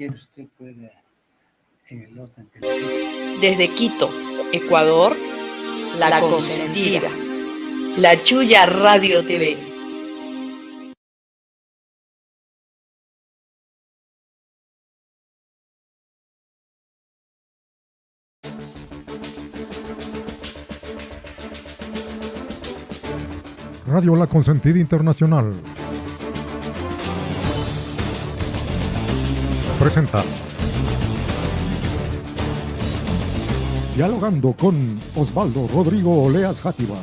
quiere usted puede en el orden que le... Desde Quito, Ecuador, La Consentida, La Chulla Radio TV. Radio La Consentida Internacional presenta Dialogando con Osvaldo Rodrigo Oleas Játiva.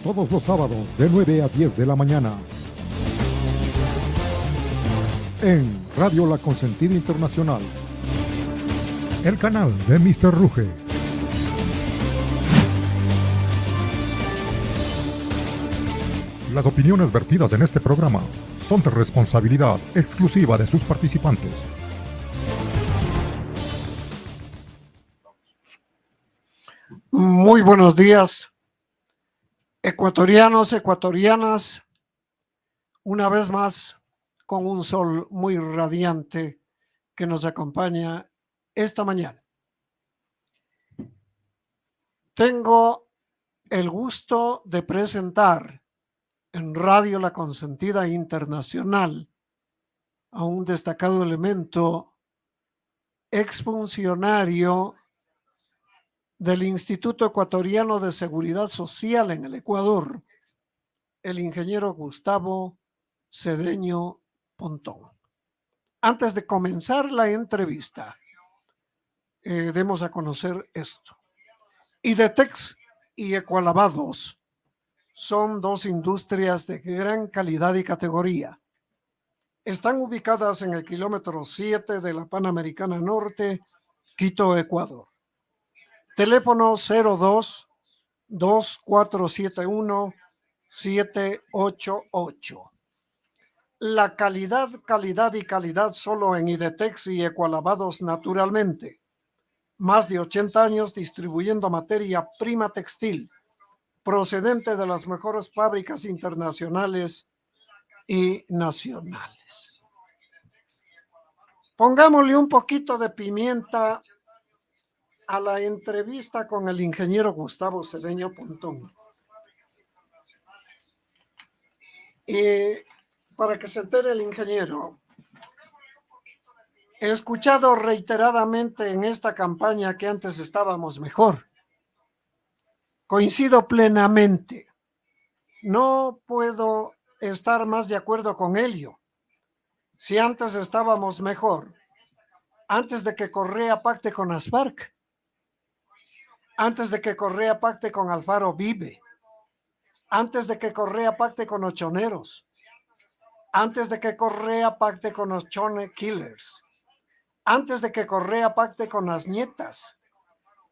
Todos los sábados de 9 a 10 de la mañana en Radio La Consentida Internacional, el canal de Mr. Ruge. Las opiniones vertidas en este programa son de responsabilidad exclusiva de sus participantes. Muy buenos días, ecuatorianos, ecuatorianas, una vez más con un sol muy radiante que nos acompaña esta mañana. Tengo el gusto de presentar en Radio La Consentida Internacional a un destacado elemento exfuncionario del Instituto Ecuatoriano de Seguridad Social en el Ecuador, el ingeniero Gustavo Cedeño Pontón. Antes de comenzar la entrevista, demos a conocer esto. Idetex y Ecualavados son dos industrias de gran calidad y categoría. Están ubicadas en el kilómetro 7 de la Panamericana Norte, Quito, Ecuador. Teléfono 02-2471-788. La calidad y calidad solo en Idetex y Ecualavados naturalmente. Más de 80 años distribuyendo materia prima textil procedente de las mejores fábricas internacionales y nacionales. Pongámosle un poquito de pimienta a la entrevista con el ingeniero Gustavo Cedeño Pontón. Para que se entere el ingeniero, he escuchado reiteradamente en esta campaña que antes estábamos mejor. Coincido plenamente. No puedo estar más de acuerdo con ello. Si antes estábamos mejor, antes de que Correa pacte con las FARC, antes de que Correa pacte con Alfaro Vive, antes de que Correa pacte con los choneros, antes de que Correa pacte con los Chone Killers, antes de que Correa pacte con las nietas,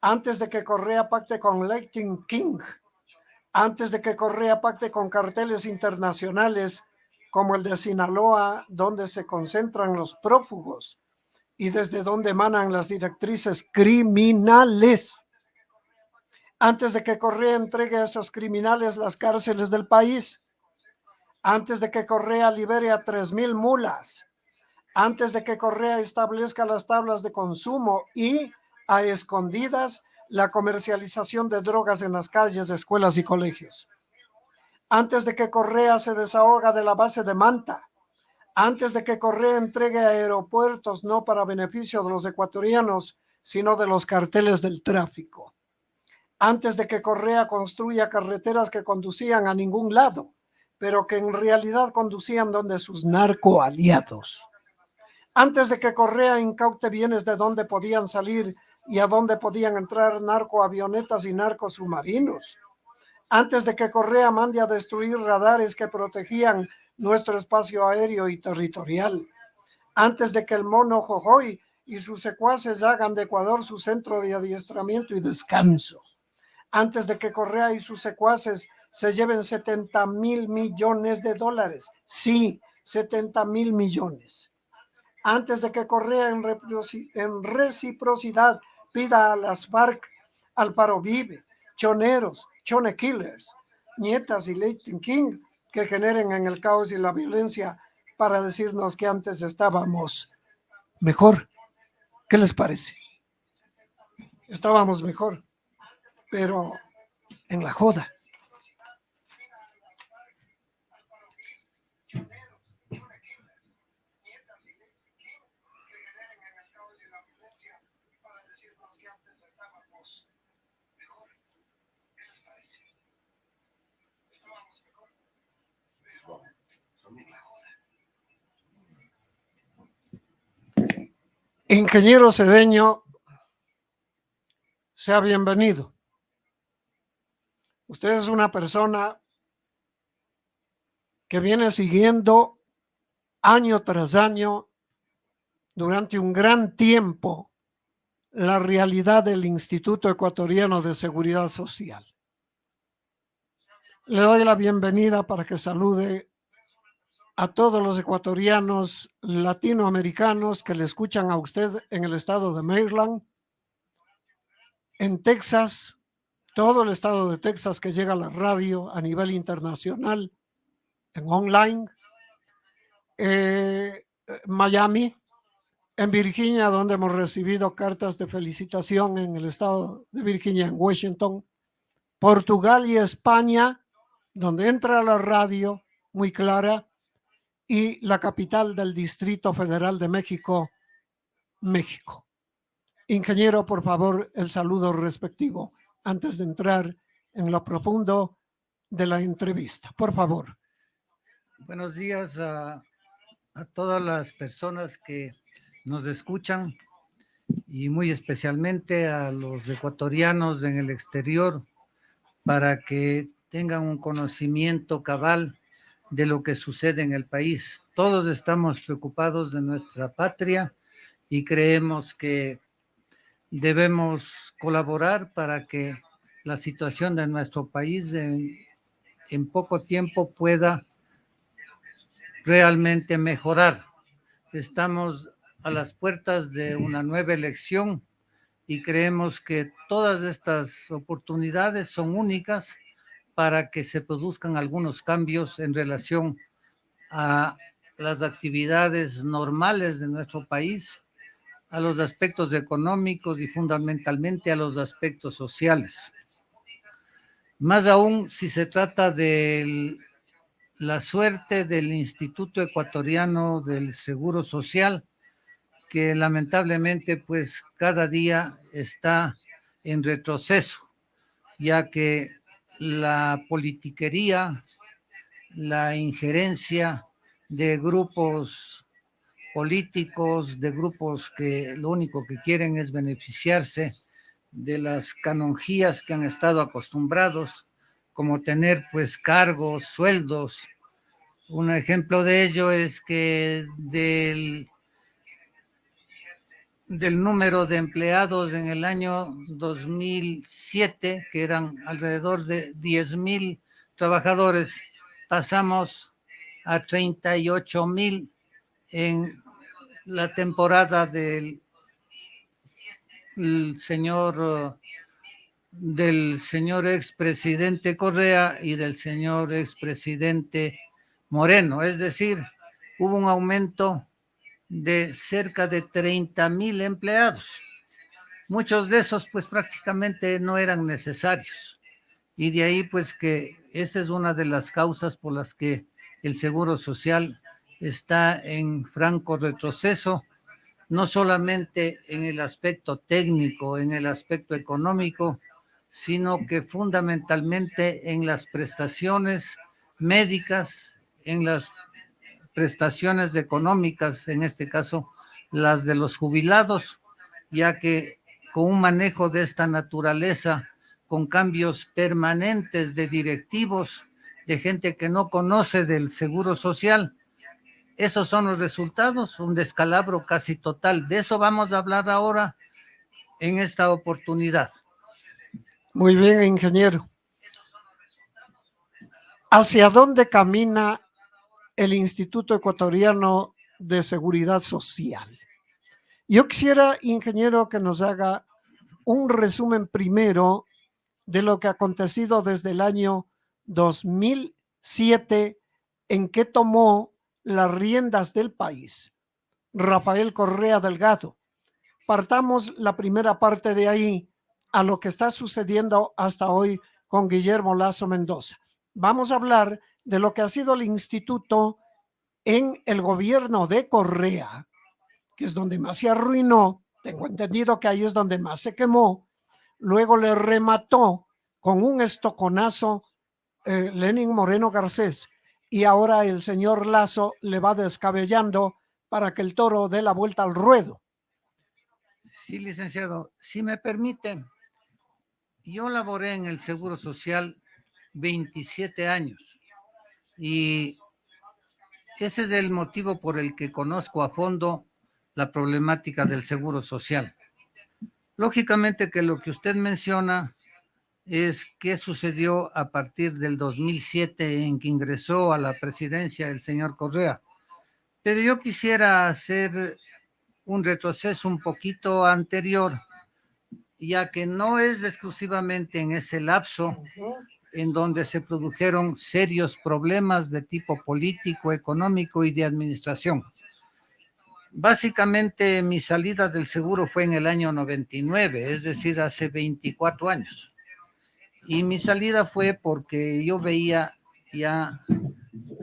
antes de que Correa pacte con Lightning King, antes de que Correa pacte con carteles internacionales como el de Sinaloa, donde se concentran los prófugos y desde donde emanan las directrices criminales. Antes de que Correa entregue a esos criminales las cárceles del país, antes de que Correa libere a 3,000 mulas, antes de que Correa establezca las tablas de consumo y a escondidas la comercialización de drogas en las calles, escuelas y colegios. Antes de que Correa se desahoga de la base de Manta, antes de que Correa entregue aeropuertos no para beneficio de los ecuatorianos, sino de los carteles del tráfico. Antes de que Correa construya carreteras que conducían a ningún lado, pero que en realidad conducían donde sus narcoaliados. Antes de que Correa incaute bienes de donde podían salir y a dónde podían entrar narcoavionetas y narcosubmarinos. Antes de que Correa mande a destruir radares que protegían nuestro espacio aéreo y territorial. Antes de que el mono Jojoy y sus secuaces hagan de Ecuador su centro de adiestramiento y descanso. Antes de que Correa y sus secuaces se lleven 70,000 millones de dólares. Sí, 70,000 millones. Antes de que Correa en reciprocidad pida a las FARC, Alfaro Vive, choneros, Chone Killers, nietas y Lightning King que generen en el caos y la violencia para decirnos que antes estábamos mejor. ¿Qué les parece? Estábamos mejor, pero en la joda. Ingeniero Cedeño, sea bienvenido. Usted es una persona que viene siguiendo año tras año, durante un gran tiempo, la realidad del Instituto Ecuatoriano de Seguridad Social. Le doy la bienvenida para que salude a todos los ecuatorianos latinoamericanos que le escuchan a usted en el estado de Maryland, en Texas, todo el estado de Texas que llega a la radio a nivel internacional, en online, Miami, en Virginia, donde hemos recibido cartas de felicitación en el estado de Virginia, en Washington, Portugal y España, donde entra la radio muy clara, y la capital del Distrito Federal de México, México. Ingeniero, por favor, el saludo respectivo antes de entrar en lo profundo de la entrevista. Por favor. Buenos días a todas las personas que nos escuchan y muy especialmente a los ecuatorianos en el exterior, para que tengan un conocimiento cabal de lo que sucede en el país. Todos estamos preocupados de nuestra patria y creemos que debemos colaborar para que la situación de nuestro país en poco tiempo pueda realmente mejorar. Estamos a las puertas de una nueva elección y creemos que todas estas oportunidades son únicas para que se produzcan algunos cambios en relación a las actividades normales de nuestro país, a los aspectos económicos y fundamentalmente a los aspectos sociales. Más aún si se trata de la suerte del Instituto Ecuatoriano del Seguro Social, que lamentablemente pues cada día está en retroceso, ya que la politiquería, la injerencia de grupos políticos, de grupos que lo único que quieren es beneficiarse de las canonjías que han estado acostumbrados, como tener pues cargos, sueldos. Un ejemplo de ello es que del número de empleados en el año 2007, que eran alrededor de 10,000 trabajadores, pasamos a 38,000 en la temporada del señor expresidente Correa y del señor expresidente Moreno. Es decir, hubo un aumento de cerca de 30,000 empleados. Muchos de esos pues prácticamente no eran necesarios. Y de ahí pues que esa es una de las causas por las que el Seguro Social está en franco retroceso, no solamente en el aspecto técnico, en el aspecto económico, sino que fundamentalmente en las prestaciones médicas, en las prestaciones económicas, en este caso las de los jubilados, ya que con un manejo de esta naturaleza, con cambios permanentes de directivos, de gente que no conoce del Seguro Social, esos son los resultados, un descalabro casi total. De eso vamos a hablar ahora en esta oportunidad. Muy bien, ingeniero. ¿Hacia dónde camina el Instituto Ecuatoriano de Seguridad Social? Yo quisiera, ingeniero, que nos haga un resumen primero de lo que ha acontecido desde el año 2007, en que tomó las riendas del país, Rafael Correa Delgado. Partamos la primera parte de ahí a lo que está sucediendo hasta hoy con Guillermo Lasso Mendoza. Vamos a hablar de lo que ha sido el instituto en el gobierno de Correa, que es donde más se arruinó. Tengo entendido que ahí es donde más se quemó. Luego le remató con un estoconazo Lenin Moreno Garcés, y ahora el señor Lasso le va descabellando para que el toro dé la vuelta al ruedo. Sí, licenciado, si me permite, yo laboré en el Seguro Social 27 años y ese es el motivo por el que conozco a fondo la problemática del Seguro Social. Lógicamente que lo que usted menciona es qué sucedió a partir del 2007 en que ingresó a la presidencia el señor Correa. Pero yo quisiera hacer un retroceso un poquito anterior, ya que no es exclusivamente en ese lapso en donde se produjeron serios problemas de tipo político, económico y de administración. Básicamente mi salida del seguro fue en el año 99, es decir, hace 24 años. Y mi salida fue porque yo veía ya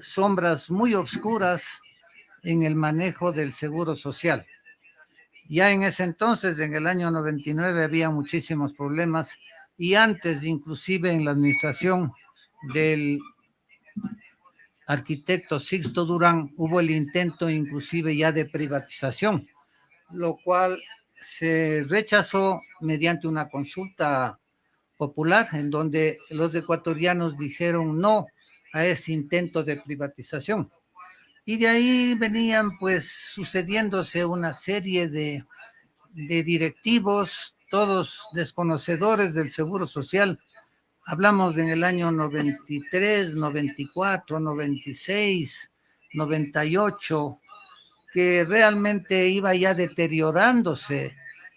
sombras muy oscuras en el manejo del seguro social. Ya en ese entonces, en el año 99, había muchísimos problemas y antes, inclusive en la administración del arquitecto Sixto Durán, hubo el intento inclusive ya de privatización, lo cual se rechazó mediante una consulta popular en donde los ecuatorianos dijeron no a ese intento de privatización. Y de ahí venían pues sucediéndose una serie de directivos, todos desconocedores del Seguro Social. Hablamos en el año 93, 94, 96, 98, que realmente iba ya deteriorándose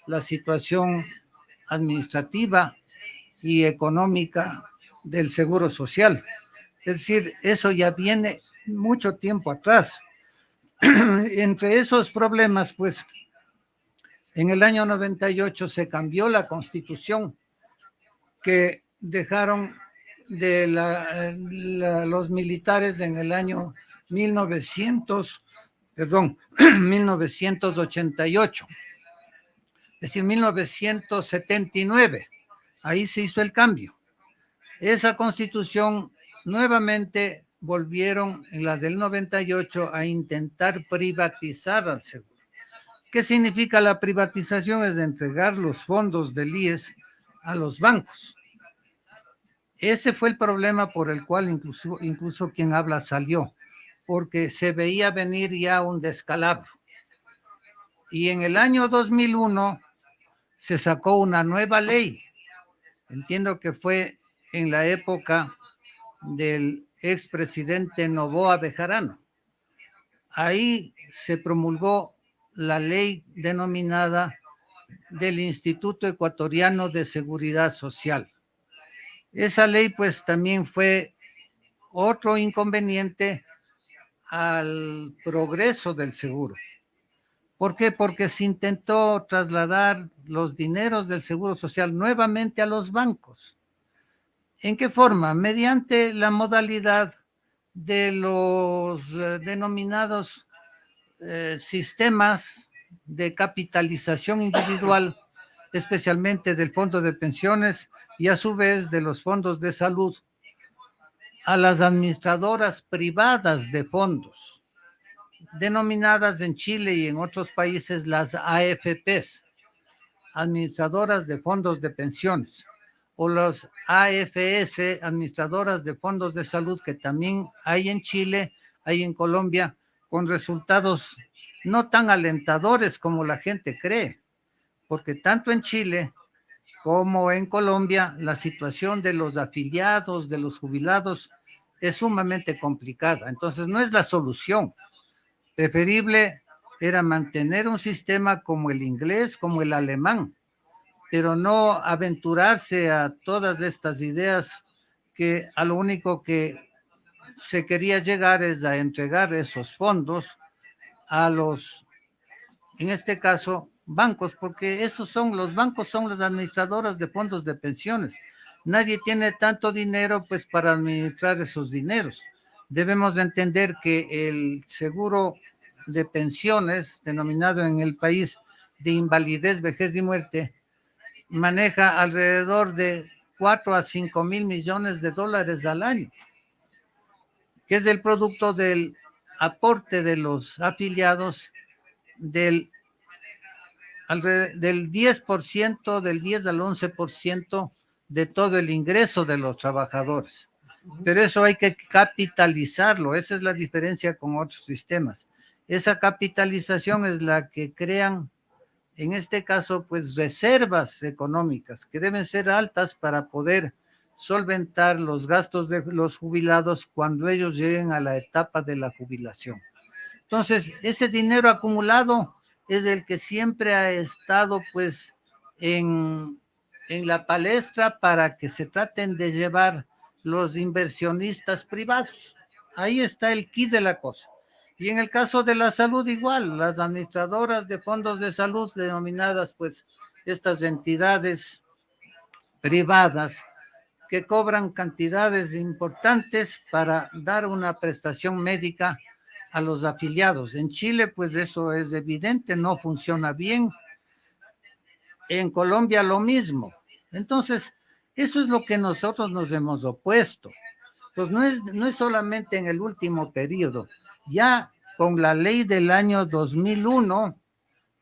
la situación administrativa y económica del Seguro Social. Es decir, eso ya viene mucho tiempo atrás. Entre esos problemas, pues, en el año 98 se cambió la Constitución que dejaron de los militares en el año 1988, es decir, 1979. Ahí se hizo el cambio. Esa Constitución nuevamente volvieron en la del 98 a intentar privatizar al seguro. ¿Qué significa la privatización? Es de entregar los fondos del IES a los bancos. Ese fue el problema por el cual incluso quien habla salió, porque se veía venir ya un descalabro. Y en el año 2001 se sacó una nueva ley. Entiendo que fue en la época del expresidente Noboa Bejarano. Ahí se promulgó la ley denominada del Instituto Ecuatoriano de Seguridad Social. Esa ley pues también fue otro inconveniente al progreso del seguro. ¿Por qué? Porque se intentó trasladar los dineros del Seguro Social nuevamente a los bancos. ¿En qué forma? Mediante la modalidad de los denominados sistemas de capitalización individual, especialmente del fondo de pensiones y a su vez de los fondos de salud, a las administradoras privadas de fondos, denominadas en Chile y en otros países las AFPs, administradoras de fondos de pensiones, o los AFS, administradoras de fondos de salud, que también hay en Chile, hay en Colombia, con resultados no tan alentadores como la gente cree, porque tanto en Chile como en Colombia la situación de los afiliados, de los jubilados, es sumamente complicada. Entonces no es la solución. Preferible era mantener un sistema como el inglés, como el alemán, pero no aventurarse a todas estas ideas que a lo único que se quería llegar es a entregar esos fondos a los, en este caso, bancos, porque los bancos son las administradoras de fondos de pensiones. Nadie tiene tanto dinero pues para administrar esos dineros. Debemos de entender que el seguro de pensiones, denominado en el país de invalidez, vejez y muerte, maneja alrededor de 4 a 5 mil millones de dólares al año, que es el producto del aporte de los afiliados del 10%, del 10 al 11% de todo el ingreso de los trabajadores. Pero eso hay que capitalizarlo, esa es la diferencia con otros sistemas. Esa capitalización es la que crean, en este caso, pues reservas económicas que deben ser altas para poder solventar los gastos de los jubilados cuando ellos lleguen a la etapa de la jubilación. Entonces, ese dinero acumulado es el que siempre ha estado pues en la palestra para que se traten de llevar los inversionistas privados. Ahí está el quid de la cosa. Y en el caso de la salud igual, las administradoras de fondos de salud denominadas pues estas entidades privadas que cobran cantidades importantes para dar una prestación médica a los afiliados. En Chile, pues eso es evidente, no funciona bien. En Colombia lo mismo. Entonces, eso es lo que nosotros nos hemos opuesto. Pues no es solamente en el último periodo. Ya con la ley del año 2001,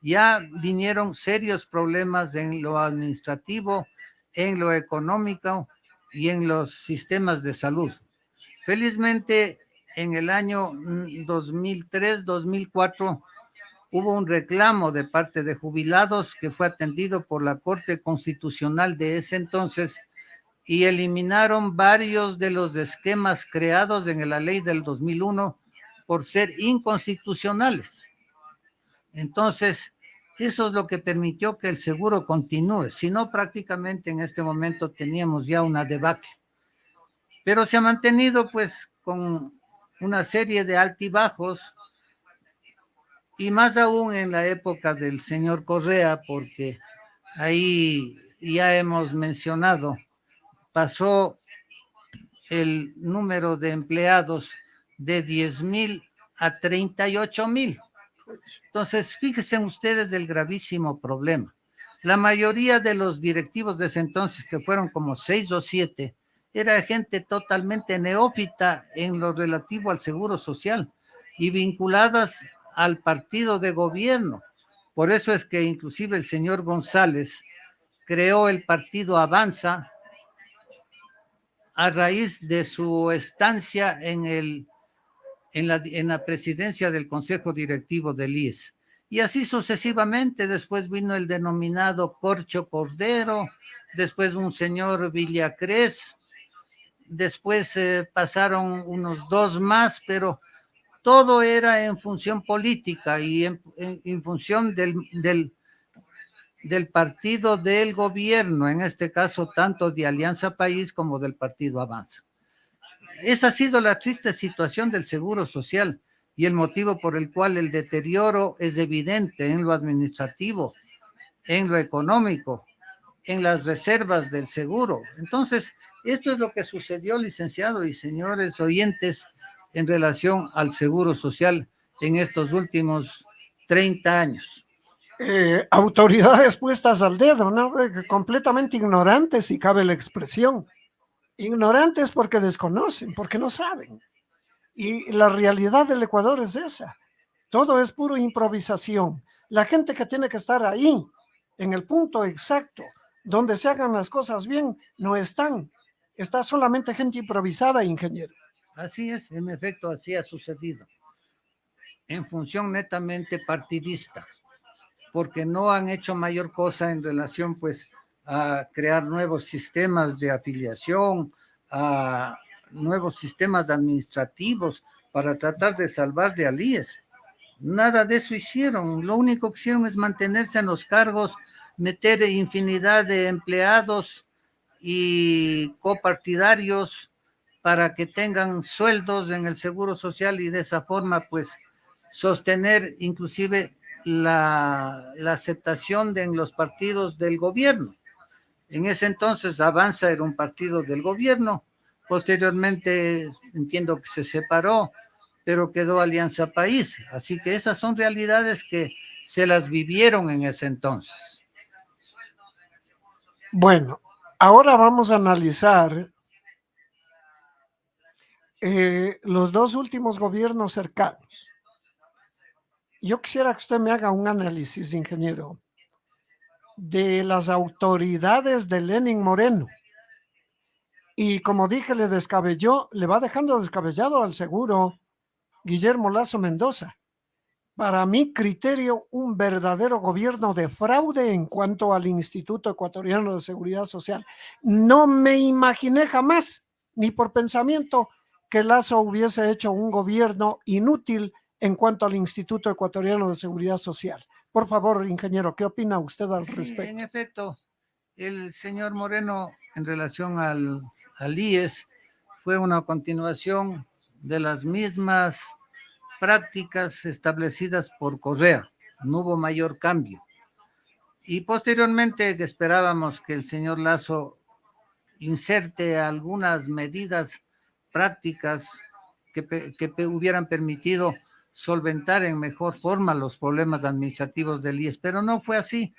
ya vinieron serios problemas en lo administrativo, en lo económico y en los sistemas de salud. Felizmente, en el año 2003, 2004, hubo un reclamo de parte de jubilados que fue atendido por la Corte Constitucional de ese entonces y eliminaron varios de los esquemas creados en la ley del 2001 por ser inconstitucionales. Entonces, eso es lo que permitió que el seguro continúe. Si no, prácticamente en este momento teníamos ya una debacle. Pero se ha mantenido pues con una serie de altibajos y más aún en la época del señor Correa, porque ahí ya hemos mencionado, pasó el número de empleados de 10,000 a 38,000. Entonces, fíjense ustedes el gravísimo problema. La mayoría de los directivos de ese entonces, que fueron como 6 o 7, era gente totalmente neófita en lo relativo al seguro social y vinculadas al partido de gobierno. Por eso es que inclusive el señor González creó el partido Avanza a raíz de su estancia en la presidencia del Consejo Directivo del IES. Y así sucesivamente. Después vino el denominado Corcho Cordero, después un señor Villacrés, después pasaron unos 2 más, pero todo era en función política y en función del partido del gobierno, en este caso tanto de Alianza País como del partido Avanza. Esa ha sido la triste situación del seguro social y el motivo por el cual el deterioro es evidente en lo administrativo, en lo económico, en las reservas del seguro. Entonces, esto es lo que sucedió, licenciado y señores oyentes, en relación al seguro social en estos últimos 30 años. Autoridades puestas al dedo, ¿no? Completamente ignorantes, si cabe la expresión. Ignorantes porque desconocen, porque no saben. Y la realidad del Ecuador es esa. Todo es puro improvisación. La gente que tiene que estar ahí, en el punto exacto, donde se hagan las cosas bien, no están. Está solamente gente improvisada, ingeniero. Así es, en efecto, así ha sucedido. En función netamente partidista, porque no han hecho mayor cosa en relación, pues, a crear nuevos sistemas de afiliación, a nuevos sistemas administrativos para tratar de salvar de IES. Nada de eso hicieron. Lo único que hicieron es mantenerse en los cargos, meter infinidad de empleados y copartidarios para que tengan sueldos en el Seguro Social y de esa forma pues sostener inclusive la aceptación en los partidos del gobierno. En ese entonces Avanza era un partido del gobierno, posteriormente entiendo que se separó, pero quedó Alianza País. Así que esas son realidades que se las vivieron en ese entonces. Bueno, ahora vamos a analizar los dos últimos gobiernos cercanos. Yo quisiera que usted me haga un análisis, ingeniero, de las autoridades de Lenín Moreno. Y como dije, le va dejando descabellado al seguro Guillermo Lasso Mendoza. Para mi criterio, un verdadero gobierno de fraude en cuanto al Instituto Ecuatoriano de Seguridad Social. No me imaginé jamás, ni por pensamiento, que Lasso hubiese hecho un gobierno inútil en cuanto al Instituto Ecuatoriano de Seguridad Social. Por favor, ingeniero, ¿qué opina usted al respecto? En efecto, el señor Moreno en relación al IES fue una continuación de las mismas prácticas establecidas por Correa. No hubo mayor cambio. Y posteriormente esperábamos que el señor Lasso inserte algunas medidas prácticas que hubieran permitido solventar en mejor forma los problemas administrativos del IES, pero no fue así.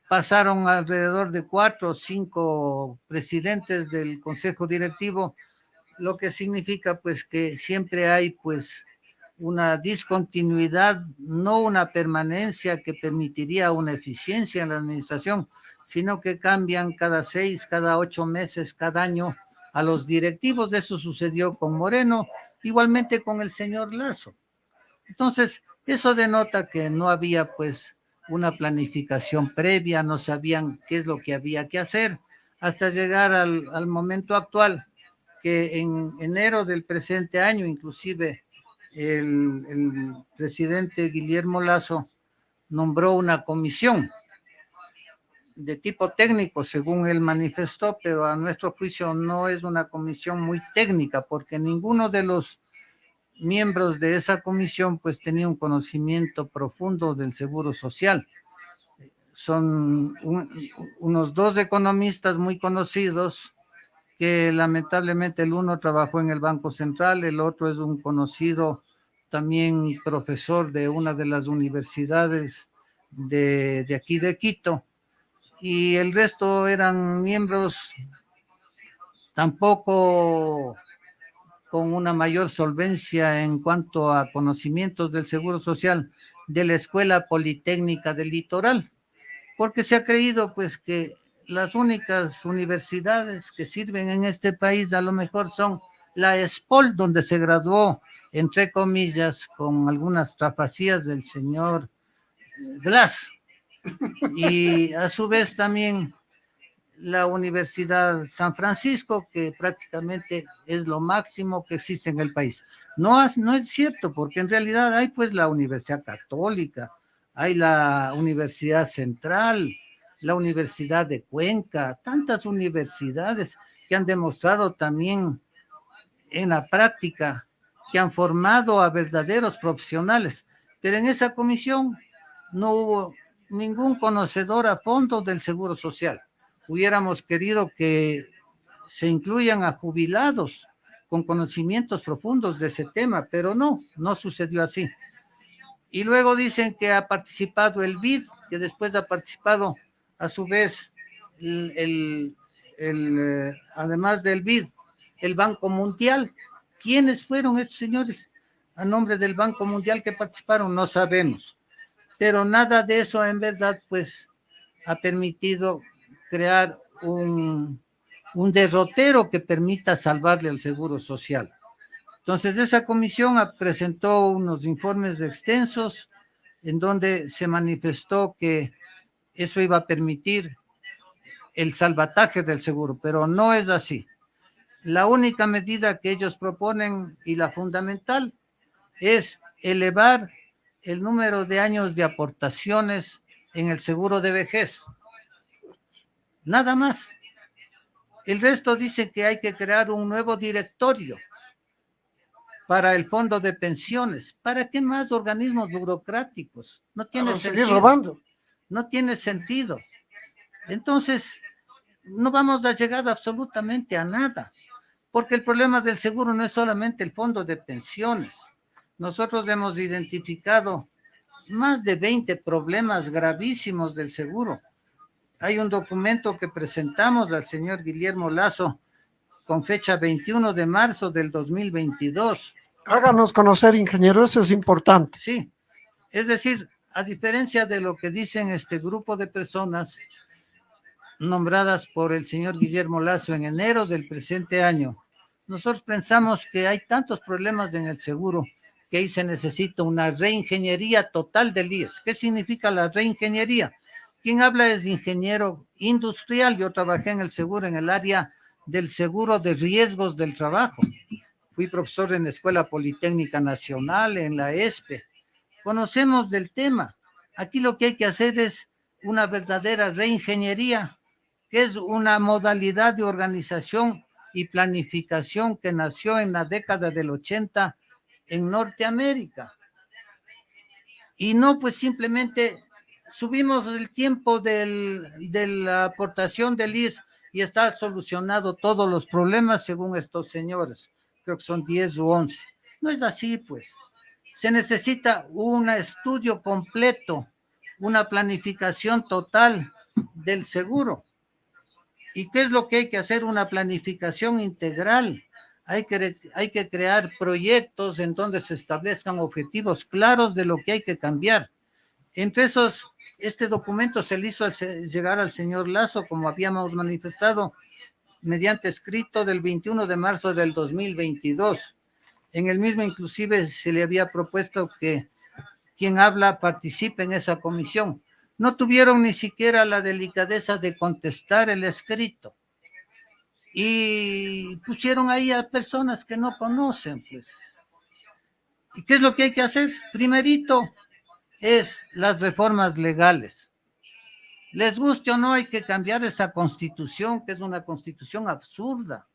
Pasaron alrededor de 4 o 5 presidentes del Consejo Directivo, lo que significa pues que siempre hay pues una discontinuidad, no una permanencia que permitiría una eficiencia en la administración, sino que cambian cada 6, cada 8 meses, cada año a los directivos. Eso sucedió con Moreno, igualmente con el señor Lasso. Entonces, eso denota que no había pues una planificación previa, no sabían qué es lo que había que hacer, hasta llegar al momento actual, que en enero del presente año, inclusive el presidente Guillermo Lasso nombró una comisión de tipo técnico, según él manifestó, pero a nuestro juicio no es una comisión muy técnica, porque ninguno de los miembros de esa comisión pues tenía un conocimiento profundo del seguro social. Son unos 2 economistas muy conocidos, que lamentablemente el uno trabajó en el Banco Central, el otro es un conocido también profesor de una de las universidades de aquí de Quito, y el resto eran miembros tampoco con una mayor solvencia en cuanto a conocimientos del Seguro Social de la Escuela Politécnica del Litoral, porque se ha creído pues que las únicas universidades que sirven en este país a lo mejor son la ESPOL, donde se graduó, entre comillas, con algunas trapacías del señor Glass, y a su vez también la Universidad San Francisco, que prácticamente es lo máximo que existe en el país. No es cierto, porque en realidad hay pues la Universidad Católica, hay la Universidad Central, la Universidad de Cuenca, tantas universidades que han demostrado también en la práctica que han formado a verdaderos profesionales, pero en esa comisión no hubo ningún conocedor a fondo del Seguro Social. Hubiéramos querido que se incluyan a jubilados con conocimientos profundos de ese tema, pero no sucedió así. Y luego dicen que ha participado el BID, que después ha participado a su vez, además del BID, el Banco Mundial. ¿Quiénes fueron estos señores a nombre del Banco Mundial que participaron? No sabemos. Pero nada de eso en verdad pues ha permitido crear un derrotero que permita salvarle al Seguro Social. Entonces, esa comisión presentó unos informes extensos en donde se manifestó que eso iba a permitir el salvataje del seguro, pero no es así. La única medida que ellos proponen y la fundamental es elevar el número de años de aportaciones en el seguro de vejez. Nada más. El resto dice que hay que crear un nuevo directorio para el fondo de pensiones. ¿Para qué más organismos burocráticos? No tiene Vamos a seguir sentido. robando. No tiene sentido. Entonces, no vamos a llegar absolutamente a nada, porque el problema del seguro no es solamente el fondo de pensiones. Nosotros hemos identificado más de 20 problemas gravísimos del seguro. Hay un documento que presentamos al señor Guillermo Lasso con fecha 21 de marzo del 2022. Háganos conocer, ingeniero, eso es importante. Sí, es decir, a diferencia de lo que dicen este grupo de personas nombradas por el señor Guillermo Lasso en enero del presente año, nosotros pensamos que hay tantos problemas en el seguro que ahí se necesita una reingeniería total del IES. ¿Qué significa la reingeniería? Quien habla es ingeniero industrial. Yo trabajé en el seguro, en el área del seguro de riesgos del trabajo. Fui profesor en la Escuela Politécnica Nacional, en la ESPE. Conocemos del tema. Aquí lo que hay que hacer es una verdadera reingeniería, que es una modalidad de organización y planificación que nació en la década del 80 en Norteamérica. Y no pues simplemente subimos el tiempo de la aportación del IS y está solucionado todos los problemas según estos señores. Creo que son 10 u 11. No es así, pues. Se necesita un estudio completo, una planificación total del seguro. ¿Y qué es lo que hay que hacer? Una planificación integral. Hay que crear proyectos en donde se establezcan objetivos claros de lo que hay que cambiar. Entre esos, este documento se le hizo llegar al señor Lasso, como habíamos manifestado, mediante escrito del 21 de marzo del 2022. En el mismo, inclusive, se le había propuesto que quien habla participe en esa comisión. No tuvieron ni siquiera la delicadeza de contestar el escrito. Y pusieron ahí a personas que no conocen, pues. ¿Y qué es lo que hay que hacer? Primerito es las reformas legales. Les guste o no, hay que cambiar esa constitución, que es una constitución absurda.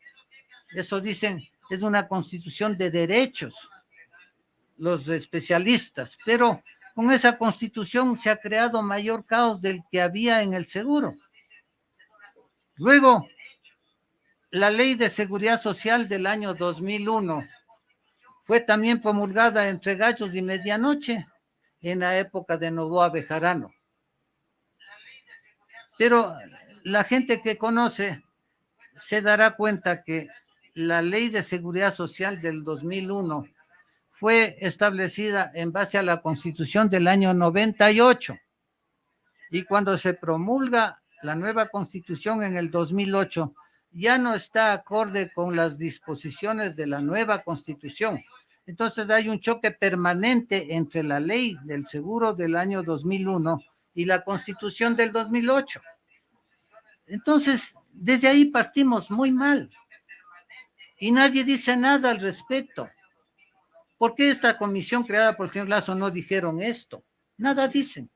Eso dicen, es una constitución de derechos, los especialistas, pero con esa constitución se ha creado mayor caos del que había en el seguro. Luego, la Ley de Seguridad Social del año 2001 fue también promulgada entre gallos y medianoche en la época de Noboa Bejarano. Pero la gente que conoce se dará cuenta que la Ley de Seguridad Social del 2001 fue establecida en base a la Constitución del año 98. Y cuando se promulga la nueva Constitución en el 2008, ya no está acorde con las disposiciones de la nueva Constitución. Entonces hay un choque permanente entre la ley del seguro del año 2001 y la Constitución del 2008. Entonces, desde ahí partimos muy mal. Y nadie dice nada al respecto. ¿Por qué esta comisión creada por el señor Lasso no dijeron esto? Nada dicen.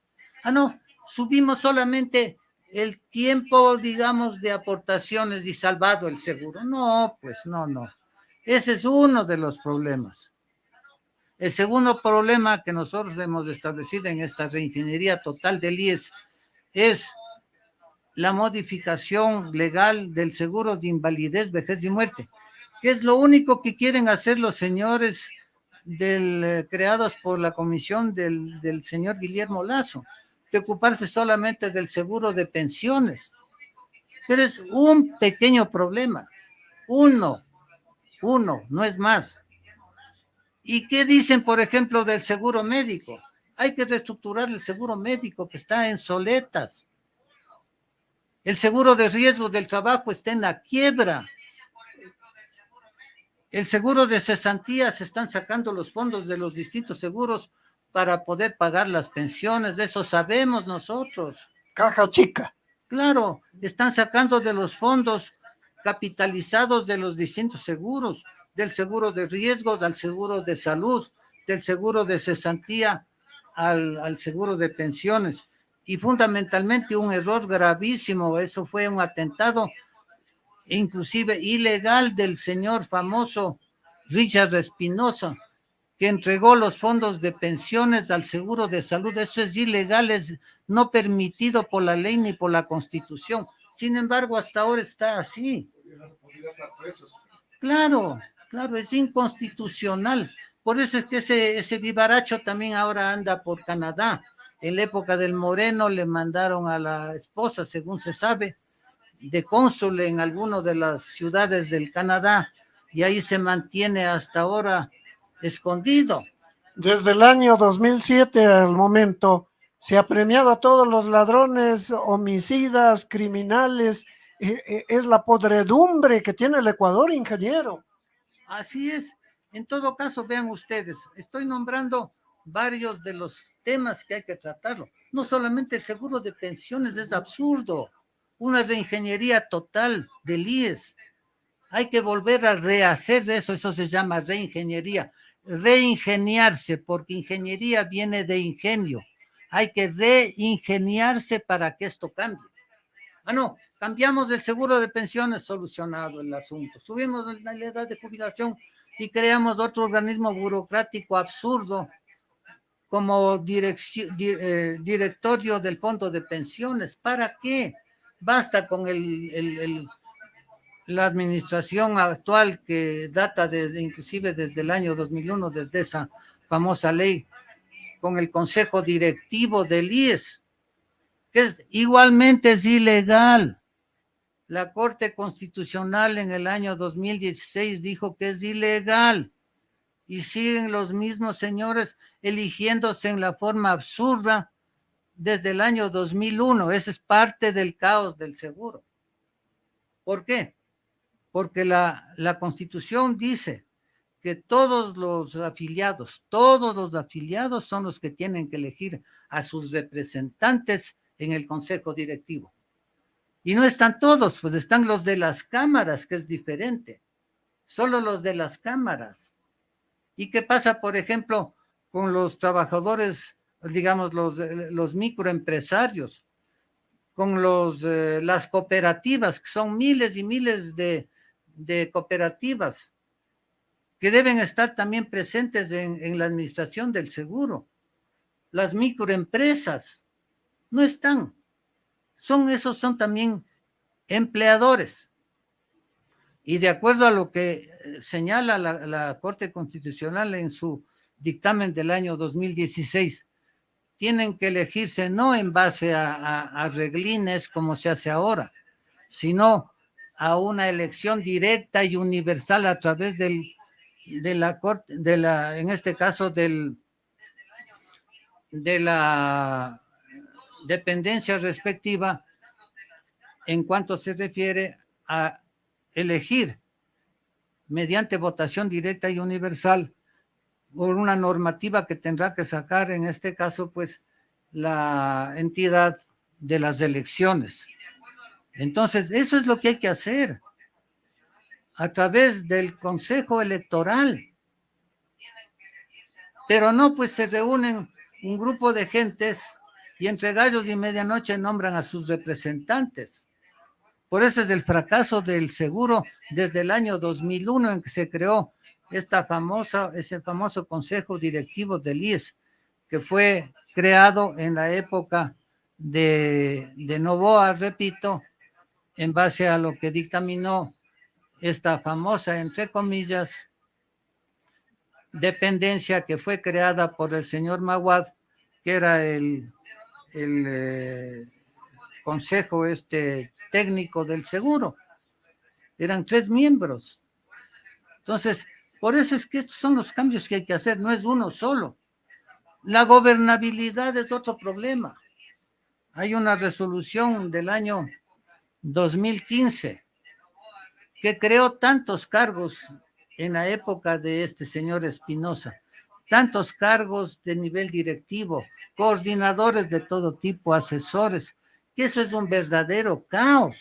No, subimos solamente el tiempo, digamos, de aportaciones y salvado el seguro. No, pues no. Ese es uno de los problemas. El segundo problema que nosotros hemos establecido en esta reingeniería total del IES es la modificación legal del seguro de invalidez, vejez y muerte, que es lo único que quieren hacer los señores creados por la comisión del señor Guillermo Lasso, preocuparse solamente del seguro de pensiones. Pero es un pequeño problema, uno, no es más. ¿Y qué dicen, por ejemplo, del seguro médico? Hay que reestructurar el seguro médico que está en soletas. El seguro de riesgo del trabajo está en la quiebra. El seguro de cesantía, se están sacando los fondos de los distintos seguros para poder pagar las pensiones, de eso sabemos nosotros. Caja chica. Claro, están sacando de los fondos capitalizados de los distintos seguros, del seguro de riesgos al seguro de salud, del seguro de cesantía al seguro de pensiones. Y fundamentalmente un error gravísimo, eso fue un atentado inclusive ilegal, del señor famoso Richard Espinosa, que entregó los fondos de pensiones al seguro de salud. Eso es ilegal, es no permitido por la ley ni por la Constitución. Sin embargo, hasta ahora está así. Claro, claro, es inconstitucional. Por eso es que ese vivaracho también ahora anda por Canadá. En la época del Moreno le mandaron a la esposa, según se sabe, de cónsul en alguna de las ciudades del Canadá, y ahí se mantiene hasta ahora escondido. Desde el año 2007 al momento se ha premiado a todos los ladrones, homicidas, criminales. Es la podredumbre que tiene el Ecuador, ingeniero. Así es. En todo caso, vean ustedes, estoy nombrando varios de los temas que hay que tratarlo. No solamente el seguro de pensiones, es absurdo. Una reingeniería total del IES. Hay que volver a rehacer eso se llama reingeniería. Reingeniarse, porque ingeniería viene de ingenio. Hay que reingeniarse para que esto cambie. No, cambiamos el seguro de pensiones, solucionado el asunto. Subimos la edad de jubilación y creamos otro organismo burocrático absurdo como directorio del fondo de pensiones. ¿Para qué? Basta con la administración actual, que data inclusive desde el año 2001, desde esa famosa ley, con el consejo directivo del IES, que igualmente es ilegal. La Corte Constitucional en el año 2016 dijo que es ilegal, y siguen los mismos señores eligiéndose en la forma absurda desde el año 2001. Ese es parte del caos del seguro. ¿Por qué? Porque la Constitución dice que todos los afiliados son los que tienen que elegir a sus representantes en el consejo directivo. Y no están todos, pues están los de las cámaras, que es diferente. Solo los de las cámaras. ¿Y qué pasa, por ejemplo, con los trabajadores, digamos, los microempresarios, con las cooperativas, que son miles y miles de cooperativas que deben estar también presentes en la administración del seguro? Las microempresas no están. Esos son también empleadores. Y de acuerdo a lo que señala la Corte Constitucional en su dictamen del año 2016, tienen que elegirse no en base a reglines como se hace ahora, sino a una elección directa y universal a través de la Corte, en este caso de la dependencia respectiva, en cuanto se refiere a elegir mediante votación directa y universal por una normativa que tendrá que sacar, en este caso, pues, la entidad de las elecciones. Entonces, eso es lo que hay que hacer a través del Consejo Electoral. Pero no, pues se reúnen un grupo de gentes y entre gallos y medianoche nombran a sus representantes. Por eso es el fracaso del seguro desde el año 2001, en que se creó ese famoso consejo directivo del IES, que fue creado en la época de Noboa, repito, en base a lo que dictaminó esta famosa, entre comillas, dependencia que fue creada por el señor Maguad, que era el consejo técnico del seguro. Eran 3 miembros. Entonces, por eso es que estos son los cambios que hay que hacer, no es uno solo. La gobernabilidad es otro problema. Hay una resolución del año 2015 que creó tantos cargos en la época de este señor Espinosa, tantos cargos de nivel directivo, coordinadores de todo tipo, asesores, que eso es un verdadero caos.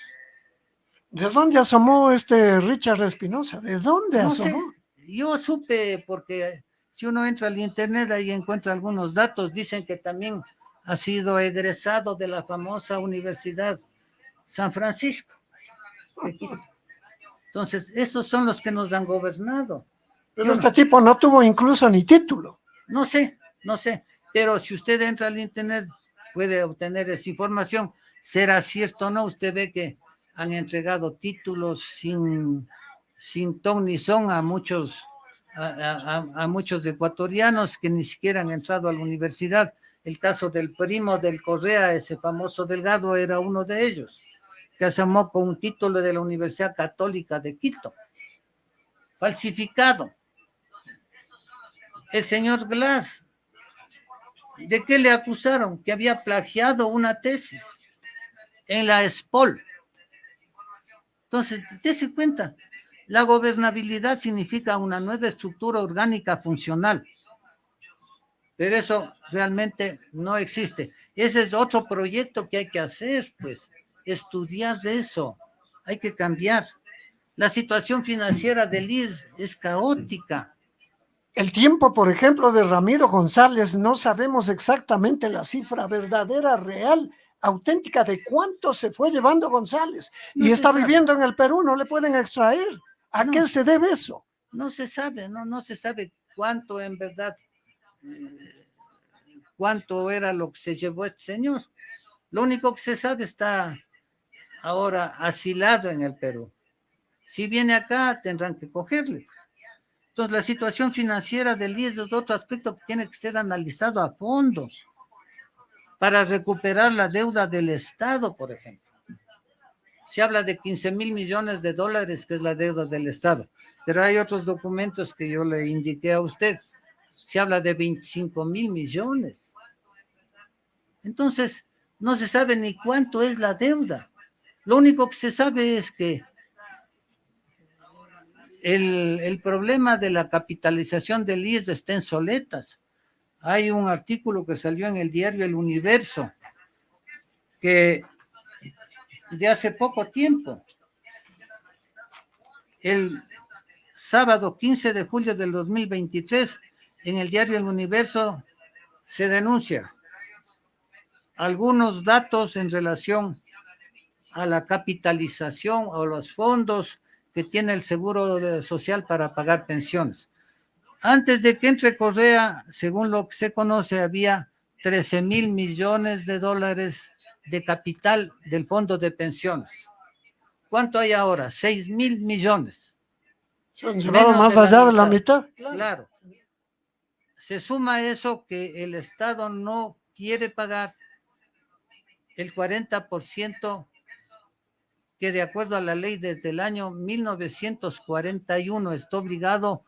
¿De dónde asomó Richard Espinosa? ¿De dónde asomó? No sé, yo supe, porque si uno entra al internet ahí encuentra algunos datos. Dicen que también ha sido egresado de la famosa Universidad San Francisco. Entonces, esos son los que nos han gobernado. Pero este tipo no tuvo incluso ni título. No sé, pero si usted entra al internet puede obtener esa información. ¿Será cierto o no? Usted ve que han entregado títulos sin ton ni son a muchos ecuatorianos que ni siquiera han entrado a la universidad. El caso del primo del Correa, ese famoso Delgado, era uno de ellos, que asomó con un título de la Universidad Católica de Quito, falsificado. El señor Glass, ¿de qué le acusaron? Que había plagiado una tesis en la ESPOL. Entonces, dése cuenta, la gobernabilidad significa una nueva estructura orgánica funcional, pero eso realmente no existe. Ese es otro proyecto que hay que hacer, pues, estudiar eso, hay que cambiar. La situación financiera del IES es caótica. El tiempo, por ejemplo, de Ramiro González, no sabemos exactamente la cifra verdadera, real, auténtica de cuánto se fue llevando González. No y se está sabe. viviendo en el Perú, no le pueden extraer. ¿A No. qué se debe eso? No se sabe, no se sabe cuánto en verdad, cuánto era lo que se llevó este señor. Lo único que se sabe está ahora asilado en el Perú. Si viene acá, tendrán que cogerle. Entonces, la situación financiera del IES es otro aspecto que tiene que ser analizado a fondo para recuperar la deuda del Estado, por ejemplo. Se habla de 15,000 millones de dólares, que es la deuda del Estado, pero hay otros documentos que yo le indiqué a usted. Se habla de 25,000 millones. Entonces, no se sabe ni cuánto es la deuda. Lo único que se sabe es que el problema de la capitalización del IES está en soletas. Hay un artículo que salió en el diario El Universo, que de hace poco tiempo, el sábado 15 de julio del 2023, en el diario El Universo se denuncia algunos datos en relación a la capitalización o los fondos que tiene el Seguro Social para pagar pensiones. Antes de que entre Correa, según lo que se conoce, había 13,000 millones de dólares de capital del fondo de pensiones. ¿Cuánto hay ahora? 6,000 millones. Se han llevado más allá de la mitad. Claro. Se suma eso que el Estado no quiere pagar el 40% que de acuerdo a la ley desde el año 1941 está obligado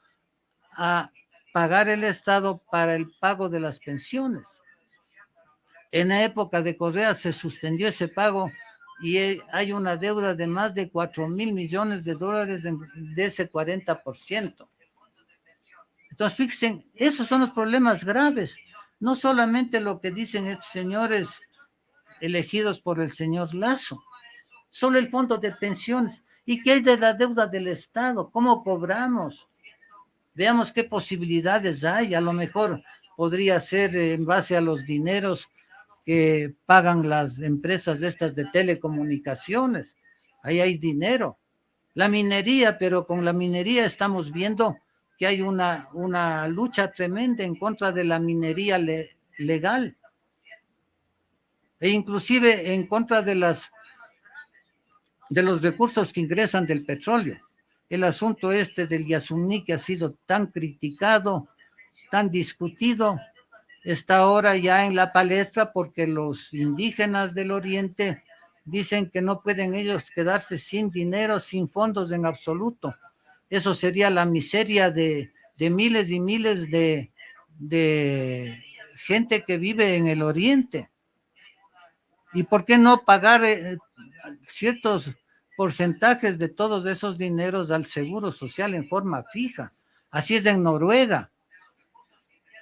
a pagar el Estado para el pago de las pensiones. En la época de Correa se suspendió ese pago y hay una deuda de más de 4,000 millones de dólares de ese 40%. Entonces, fíjense, esos son los problemas graves. No solamente lo que dicen estos señores elegidos por el señor Lasso, solo el fondo de pensiones. ¿Y qué hay de la deuda del Estado? ¿Cómo cobramos? Veamos qué posibilidades hay. A lo mejor podría ser en base a los dineros que pagan las empresas estas de telecomunicaciones. Ahí hay dinero. La minería, pero con la minería estamos viendo que hay una lucha tremenda en contra de la minería legal e inclusive en contra de los recursos que ingresan del petróleo. El asunto este del Yasuní, que ha sido tan criticado, tan discutido, está ahora ya en la palestra porque los indígenas del Oriente dicen que no pueden ellos quedarse sin dinero, sin fondos en absoluto. Eso sería la miseria de miles y miles de gente que vive en el Oriente. ¿Y por qué no pagar ciertos porcentajes de todos esos dineros al Seguro Social en forma fija? Así es en Noruega.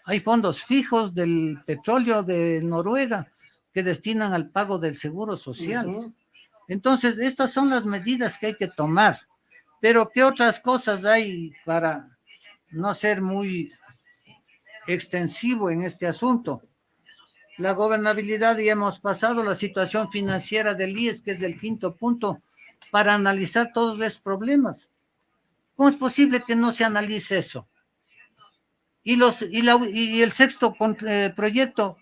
Hay fondos fijos del petróleo de Noruega que destinan al pago del Seguro Social. Entonces, estas son las medidas que hay que tomar. Pero, ¿qué otras cosas hay para no ser muy extensivo en este asunto? La gobernabilidad, y hemos pasado la situación financiera del IES, que es el quinto punto, para analizar todos esos problemas. ¿Cómo es posible que no se analice eso? Y el sexto proyecto,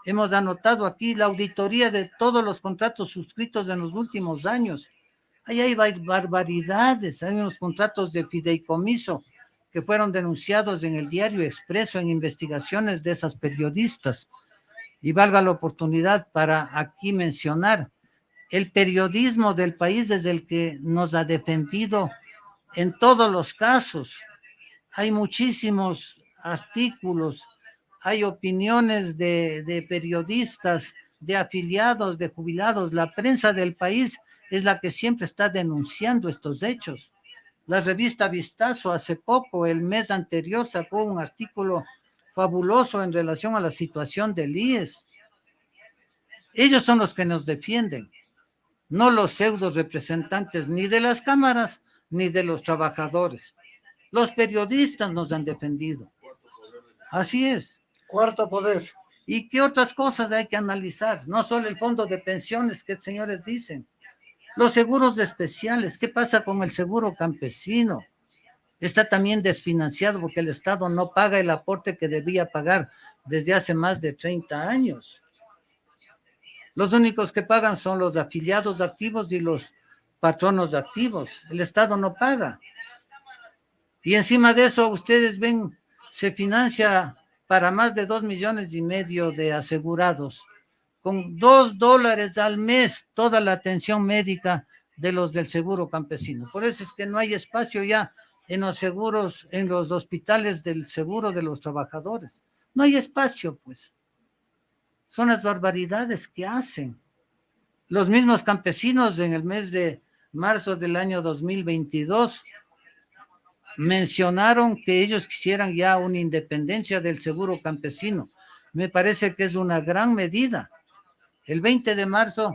hemos anotado aquí la auditoría de todos los contratos suscritos en los últimos años. Ahí hay barbaridades, hay unos contratos de fideicomiso que fueron denunciados en el Diario Expreso en investigaciones de esas periodistas. Y valga la oportunidad para aquí mencionar, el periodismo del país es el que nos ha defendido en todos los casos. Hay muchísimos artículos, hay opiniones de periodistas, de afiliados, de jubilados. La prensa del país es la que siempre está denunciando estos hechos. La revista Vistazo hace poco, el mes anterior, sacó un artículo fabuloso en relación a la situación del IES. Ellos son los que nos defienden, no los pseudo representantes ni de las cámaras ni de los trabajadores. Los periodistas nos han defendido. Así es. Cuarto poder. ¿Y qué otras cosas hay que analizar? No solo el fondo de pensiones que señores dicen. Los seguros especiales, ¿qué pasa con el seguro campesino? Está también desfinanciado porque el Estado no paga el aporte que debía pagar desde hace más de 30 años. Los únicos que pagan son los afiliados activos y los patronos activos. El Estado no paga. Y encima de eso, ustedes ven, se financia para más de 2,5 millones de asegurados, con $2 al mes toda la atención médica de los del seguro campesino. Por eso es que no hay espacio ya en los seguros, en los hospitales del seguro de los trabajadores. No hay espacio, pues. Son las barbaridades que hacen. Los mismos campesinos en el mes de marzo del año 2022 mencionaron que ellos quisieran ya una independencia del seguro campesino. Me parece que es una gran medida. El 20 de marzo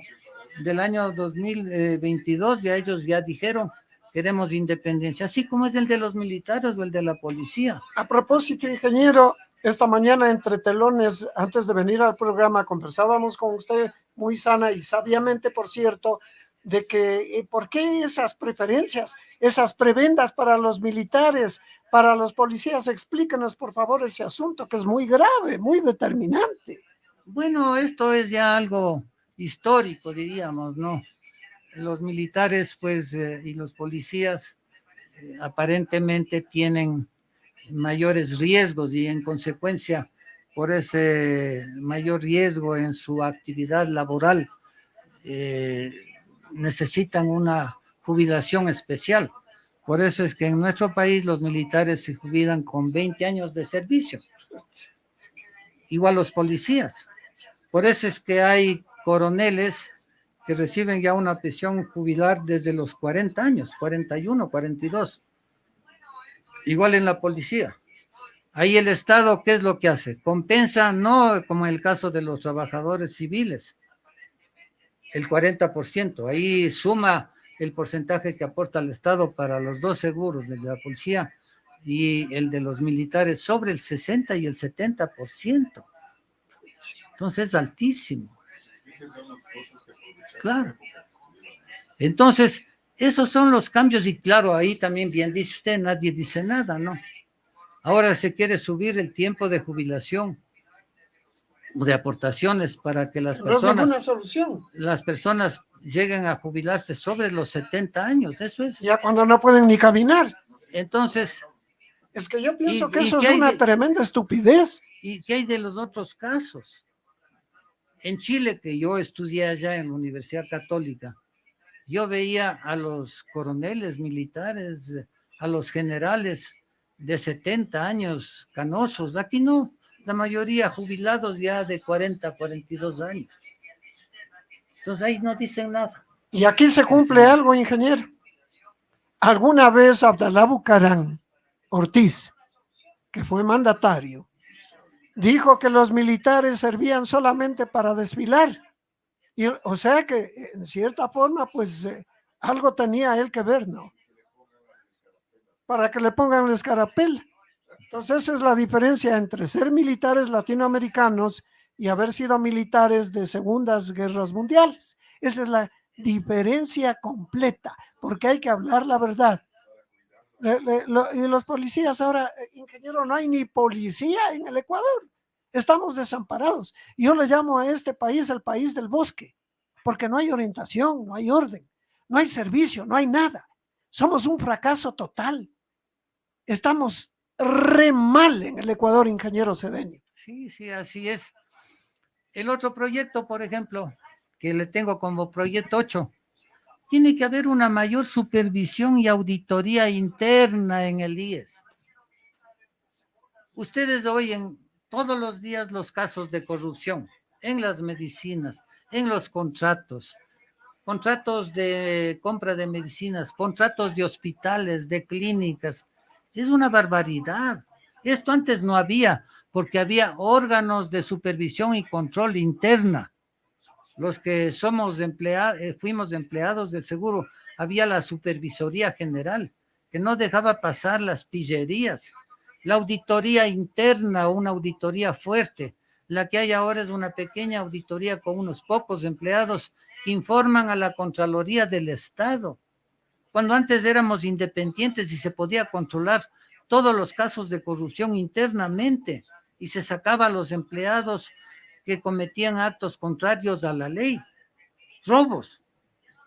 del año 2022 ya ellos ya dijeron queremos independencia, así como es el de los militares o el de la policía. A propósito, ingeniero, esta mañana entre telones, antes de venir al programa, conversábamos con usted muy sana y sabiamente, por cierto, de que ¿por qué esas preferencias, esas prebendas para los militares, para los policías? Explíquenos, por favor, ese asunto que es muy grave, muy determinante. Bueno, esto es ya algo histórico, diríamos, ¿no? Los militares, pues, y los policías aparentemente tienen mayores riesgos y en consecuencia, por ese mayor riesgo en su actividad laboral, necesitan una jubilación especial. Por eso es que en nuestro país los militares se jubilan con 20 años de servicio. Igual los policías. Por eso es que hay coroneles que reciben ya una pensión jubilar desde los 40 años, 41, 42. Igual en la policía. Ahí el Estado, ¿qué es lo que hace? Compensa, no como en el caso de los trabajadores civiles, el 40%. Ahí suma el porcentaje que aporta el Estado para los dos seguros, el de la policía y el de los militares, sobre el 60 y el 70%. Entonces es altísimo. Claro. Entonces, esos son los cambios y claro, ahí también bien dice usted, nadie dice nada, ¿no? Ahora se quiere subir el tiempo de jubilación o de aportaciones para que las personas lleguen a jubilarse sobre los 70 años, eso es. Ya cuando no pueden ni caminar. Entonces... Es que yo pienso que eso es una tremenda estupidez. ¿Y qué hay de los otros casos? En Chile, que yo estudié allá en la Universidad Católica, yo veía a los coroneles militares, a los generales de 70 años canosos. Aquí no, la mayoría jubilados ya de 40, 42 años. Entonces ahí no dicen nada. Y aquí se cumple algo, ingeniero. Alguna vez Abdalá Bucaram Ortiz, que fue mandatario, dijo que los militares servían solamente para desfilar. Y, o sea que, en cierta forma, pues algo tenía él que ver, ¿no? Para que le pongan la escarapela. Entonces, esa es la diferencia entre ser militares latinoamericanos y haber sido militares de segundas guerras mundiales. Esa es la diferencia completa, porque hay que hablar la verdad. Y los policías ahora, ingeniero, no hay ni policía en el Ecuador. Estamos desamparados. Yo le llamo a este país el país del bosque, porque no hay orientación, no hay orden, no hay servicio, no hay nada. Somos un fracaso total. Estamos re mal en el Ecuador, ingeniero Cedeño. Sí, sí, así es. El otro proyecto, por ejemplo, que le tengo como proyecto 8, tiene que haber una mayor supervisión y auditoría interna en el IES. Ustedes oyen todos los días los casos de corrupción en las medicinas, en los contratos de compra de medicinas, contratos de hospitales, de clínicas. Es una barbaridad. Esto antes no había, porque había órganos de supervisión y control interna. Los que fuimos empleados del seguro, había la supervisoría general, que no dejaba pasar las pillerías. La auditoría interna, una auditoría fuerte. La que hay ahora es una pequeña auditoría con unos pocos empleados que informan a la Contraloría del Estado. Cuando antes éramos independientes y se podía controlar todos los casos de corrupción internamente y se sacaba a los empleados que cometían actos contrarios a la ley, robos.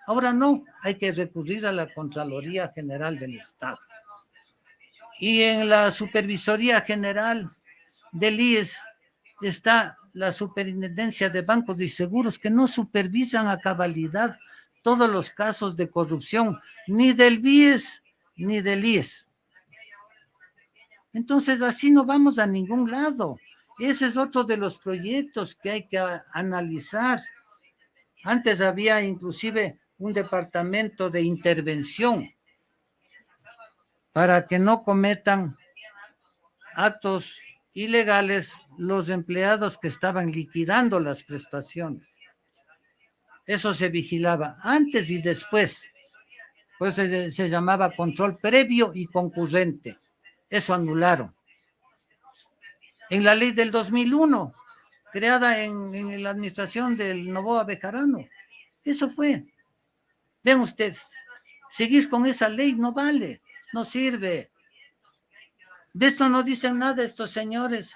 Ahora no, hay que recurrir a la Contraloría General del Estado. Y en la Supervisoría General del IES está la Superintendencia de Bancos y Seguros, que no supervisan a cabalidad todos los casos de corrupción, ni del BIES ni del IES. Entonces, así no vamos a ningún lado. Ese es otro de los proyectos que hay que analizar. Antes había inclusive un departamento de intervención para que no cometan actos ilegales los empleados que estaban liquidando las prestaciones. Eso se vigilaba antes y después. Pues se llamaba control previo y concurrente. Eso anularon. En la ley del 2001, creada en la administración del Noboa Bejarano, eso fue. Ven ustedes, seguís con esa ley, no vale, no sirve. De esto no dicen nada estos señores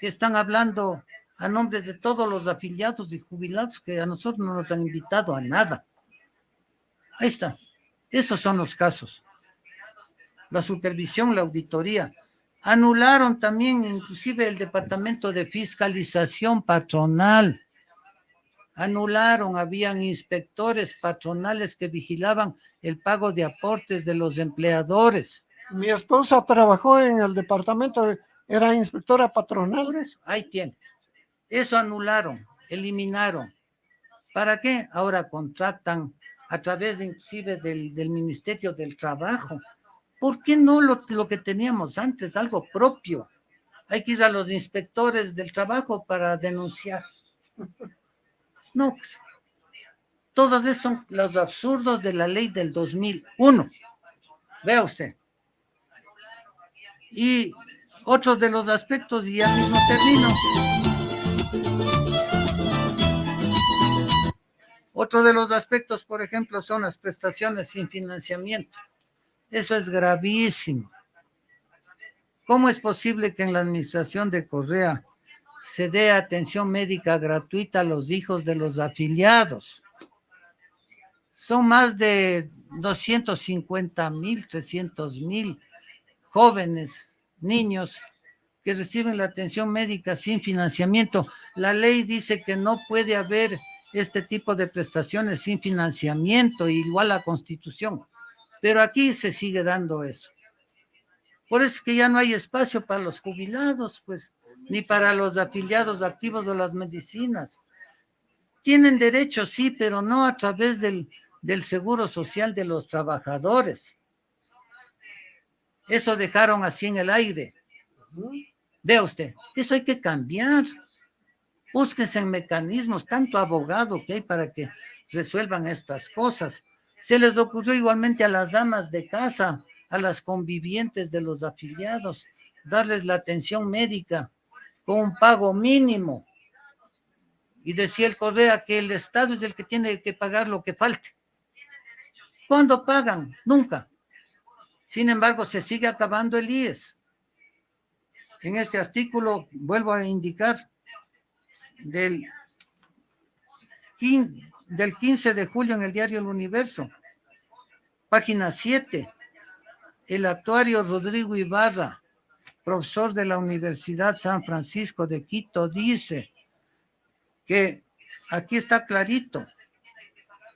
que están hablando a nombre de todos los afiliados y jubilados, que a nosotros no nos han invitado a nada. Ahí está. Esos son los casos. La supervisión, la auditoría. Anularon también inclusive el departamento de fiscalización patronal. Anularon, habían inspectores patronales que vigilaban el pago de aportes de los empleadores. Mi esposa trabajó en el departamento, era inspectora patronal. Por eso, ahí tiene. Eso anularon, eliminaron. ¿Para qué? Ahora contratan a través inclusive del Ministerio del Trabajo. ¿Por qué no lo que teníamos antes, algo propio? Hay que ir a los inspectores del trabajo para denunciar. No, pues, todos esos son los absurdos de la ley del 2001. Vea usted. Y otro de los aspectos, y ya mismo termino. Otro de los aspectos, por ejemplo, son las prestaciones sin financiamiento. Eso es gravísimo. ¿Cómo es posible que en la administración de Correa se dé atención médica gratuita a los hijos de los afiliados? Son más de 250,000, 300,000 jóvenes, niños, que reciben la atención médica sin financiamiento. La ley dice que no puede haber este tipo de prestaciones sin financiamiento, igual a la Constitución. Pero aquí se sigue dando eso. Por eso es que ya no hay espacio para los jubilados, pues, ni para los afiliados activos de las medicinas. Tienen derecho, sí, pero no a través del seguro social de los trabajadores. Eso dejaron así en el aire. Vea usted, eso hay que cambiar. Búsquense en mecanismos, tanto abogado que hay para que resuelvan estas cosas. Se les ocurrió igualmente a las amas de casa, a las convivientes de los afiliados, darles la atención médica con un pago mínimo. Y decía el Correa que el Estado es el que tiene que pagar lo que falte. ¿Cuándo pagan? Nunca. Sin embargo, se sigue acabando el IES. En este artículo, vuelvo a indicar, del 15 de julio en el diario El Universo, página 7, el actuario Rodrigo Ibarra, profesor de la Universidad San Francisco de Quito, dice que aquí está clarito,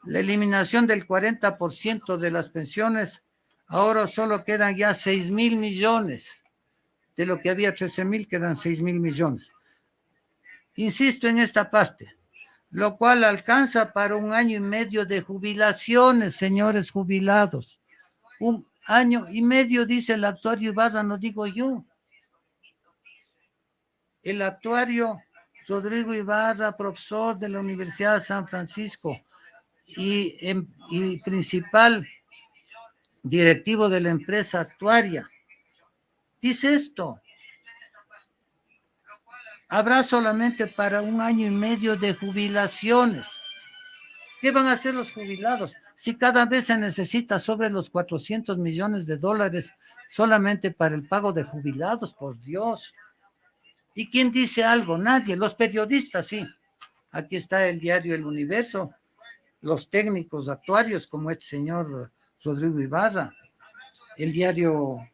la eliminación del 40% de las pensiones, ahora solo quedan ya 6,000 millones, de lo que había 13,000 quedan 6,000 millones. Insisto en esta parte, lo cual alcanza para 1 año y medio de jubilaciones, señores jubilados. 1 año y medio, dice el actuario Ibarra, no digo yo. El actuario Rodrigo Ibarra, profesor de la Universidad de San Francisco y principal directivo de la empresa actuaria, dice esto: habrá solamente para 1 año y medio de jubilaciones. ¿Qué van a hacer los jubilados si cada vez se necesita sobre los 400 millones de dólares solamente para el pago de jubilados? Por Dios. ¿Y quién dice algo? Nadie. Los periodistas, sí. Aquí está el diario El Universo, los técnicos actuarios como este señor Rodrigo Ibarra, el diario,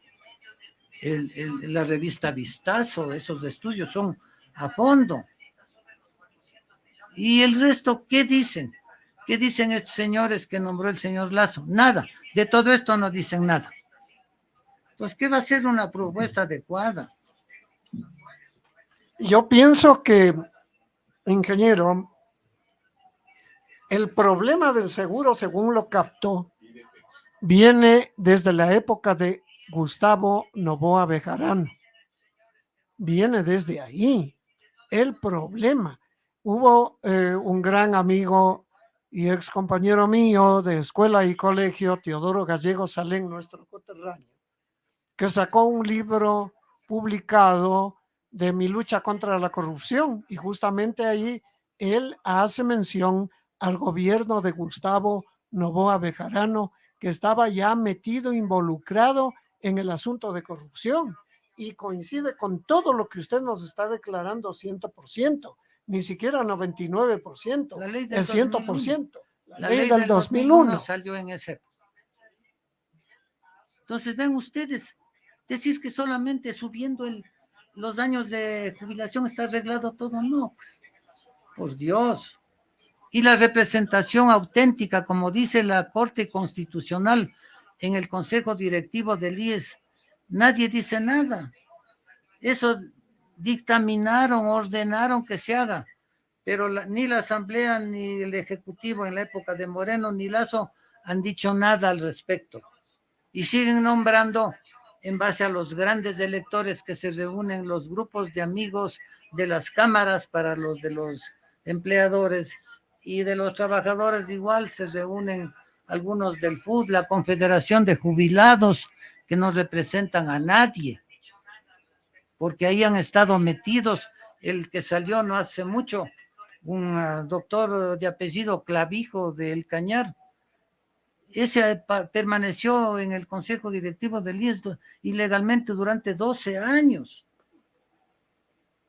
la revista Vistazo, esos estudios son a fondo. ¿Y el resto qué dicen? ¿Qué dicen estos señores que nombró el señor Lasso? Nada, de todo esto no dicen nada. Entonces, ¿qué va a ser una propuesta adecuada? Yo pienso que, ingeniero, el problema del seguro, según lo captó, viene desde la época de Gustavo Noboa Bejarano. Viene desde ahí el problema. Hubo un gran amigo y ex compañero mío de escuela y colegio, Teodoro Gallego Salén, nuestro coterráneo, que sacó un libro publicado de Mi lucha contra la corrupción, y justamente ahí él hace mención al gobierno de Gustavo Noboa Bejarano, que estaba ya metido, involucrado en el asunto de corrupción, y coincide con todo lo que usted nos está declarando 100%, ni siquiera 99%, La ley del es 100%. La ley del 2001 salió en ese época. Entonces, ven ustedes, decís que solamente subiendo los años de jubilación está arreglado todo. No, pues, por Dios. Y la representación auténtica, como dice la Corte Constitucional en el Consejo Directivo del IES, nadie dice nada. Eso dictaminaron, ordenaron que se haga, pero ni la Asamblea, ni el Ejecutivo en la época de Moreno, ni Lasso han dicho nada al respecto. Y siguen nombrando en base a los grandes electores que se reúnen, los grupos de amigos de las cámaras para los de los empleadores, y de los trabajadores igual se reúnen algunos del FUD, la Confederación de Jubilados, que no representan a nadie, porque ahí han estado metidos. El que salió no hace mucho, un doctor de apellido Clavijo del Cañar, ese permaneció en el Consejo Directivo del IES ilegalmente durante 12 años.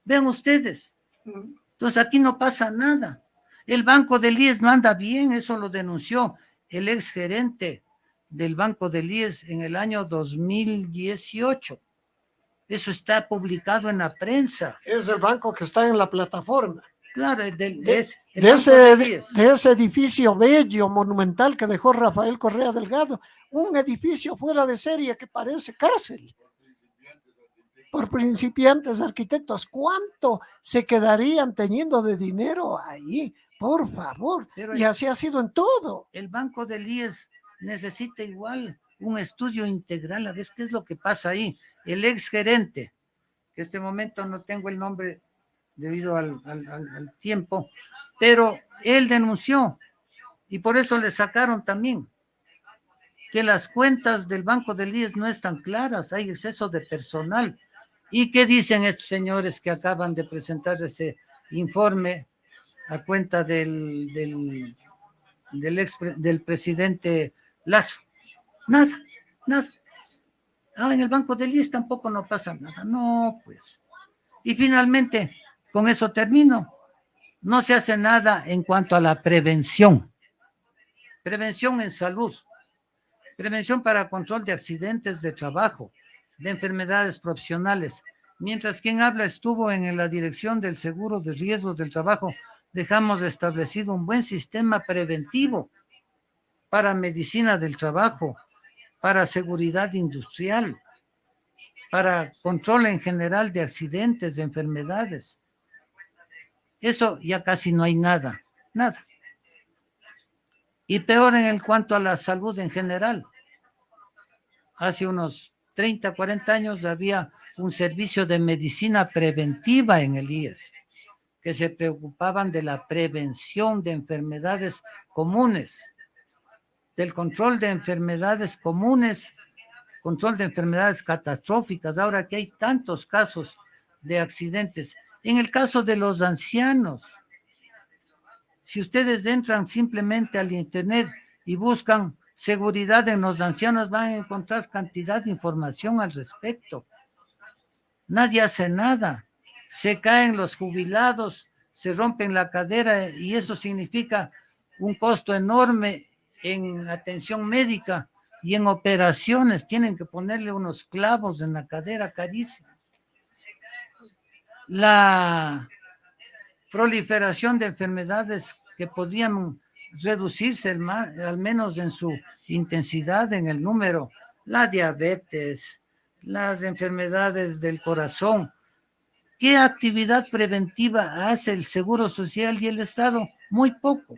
Vean ustedes. Entonces aquí no pasa nada. El banco del IES no anda bien, eso lo denunció el exgerente del banco del IES en el año 2018. Eso está publicado en la prensa. Es el banco que está en la plataforma. Claro, de ese edificio bello, monumental que dejó Rafael Correa Delgado, un edificio fuera de serie que parece cárcel. Por principiantes arquitectos, ¿cuánto se quedarían teniendo de dinero ahí? Por favor. Y así ha sido en todo. El banco del IES necesita igual un estudio integral. A ver qué es lo que pasa ahí. El exgerente, que en este momento no tengo el nombre debido al tiempo, pero él denunció, y por eso le sacaron también, que las cuentas del banco del IES no están claras, hay exceso de personal. ¿Y qué dicen estos señores que acaban de presentar ese informe a cuenta del presidente Lasso? Nada. en el Banco del IES tampoco no pasa nada. No, pues. Y finalmente, con eso termino. No se hace nada en cuanto a la prevención. Prevención en salud. Prevención para control de accidentes de trabajo, de enfermedades profesionales. Mientras quien habla estuvo en la dirección del seguro de riesgos del trabajo, dejamos establecido un buen sistema preventivo para medicina del trabajo, para seguridad industrial, para control en general de accidentes, de enfermedades. Eso ya casi no hay nada, nada. Y peor en cuanto a la salud en general. Hace unos 30, 40 años había un servicio de medicina preventiva en el IES, que se preocupaban de la prevención de enfermedades comunes, del control de enfermedades comunes, control de enfermedades catastróficas, ahora que hay tantos casos de accidentes. En el caso de los ancianos, si ustedes entran simplemente al internet y buscan seguridad en los ancianos, van a encontrar cantidad de información al respecto. Nadie hace nada. Se caen los jubilados, se rompen la cadera y eso significa un costo enorme en atención médica y en operaciones. Tienen que ponerle unos clavos en la cadera carísimos. La proliferación de enfermedades que podrían reducirse al menos en su intensidad, en el número, la diabetes, las enfermedades del corazón. ¿Qué actividad preventiva hace el Seguro Social y el Estado? Muy poco,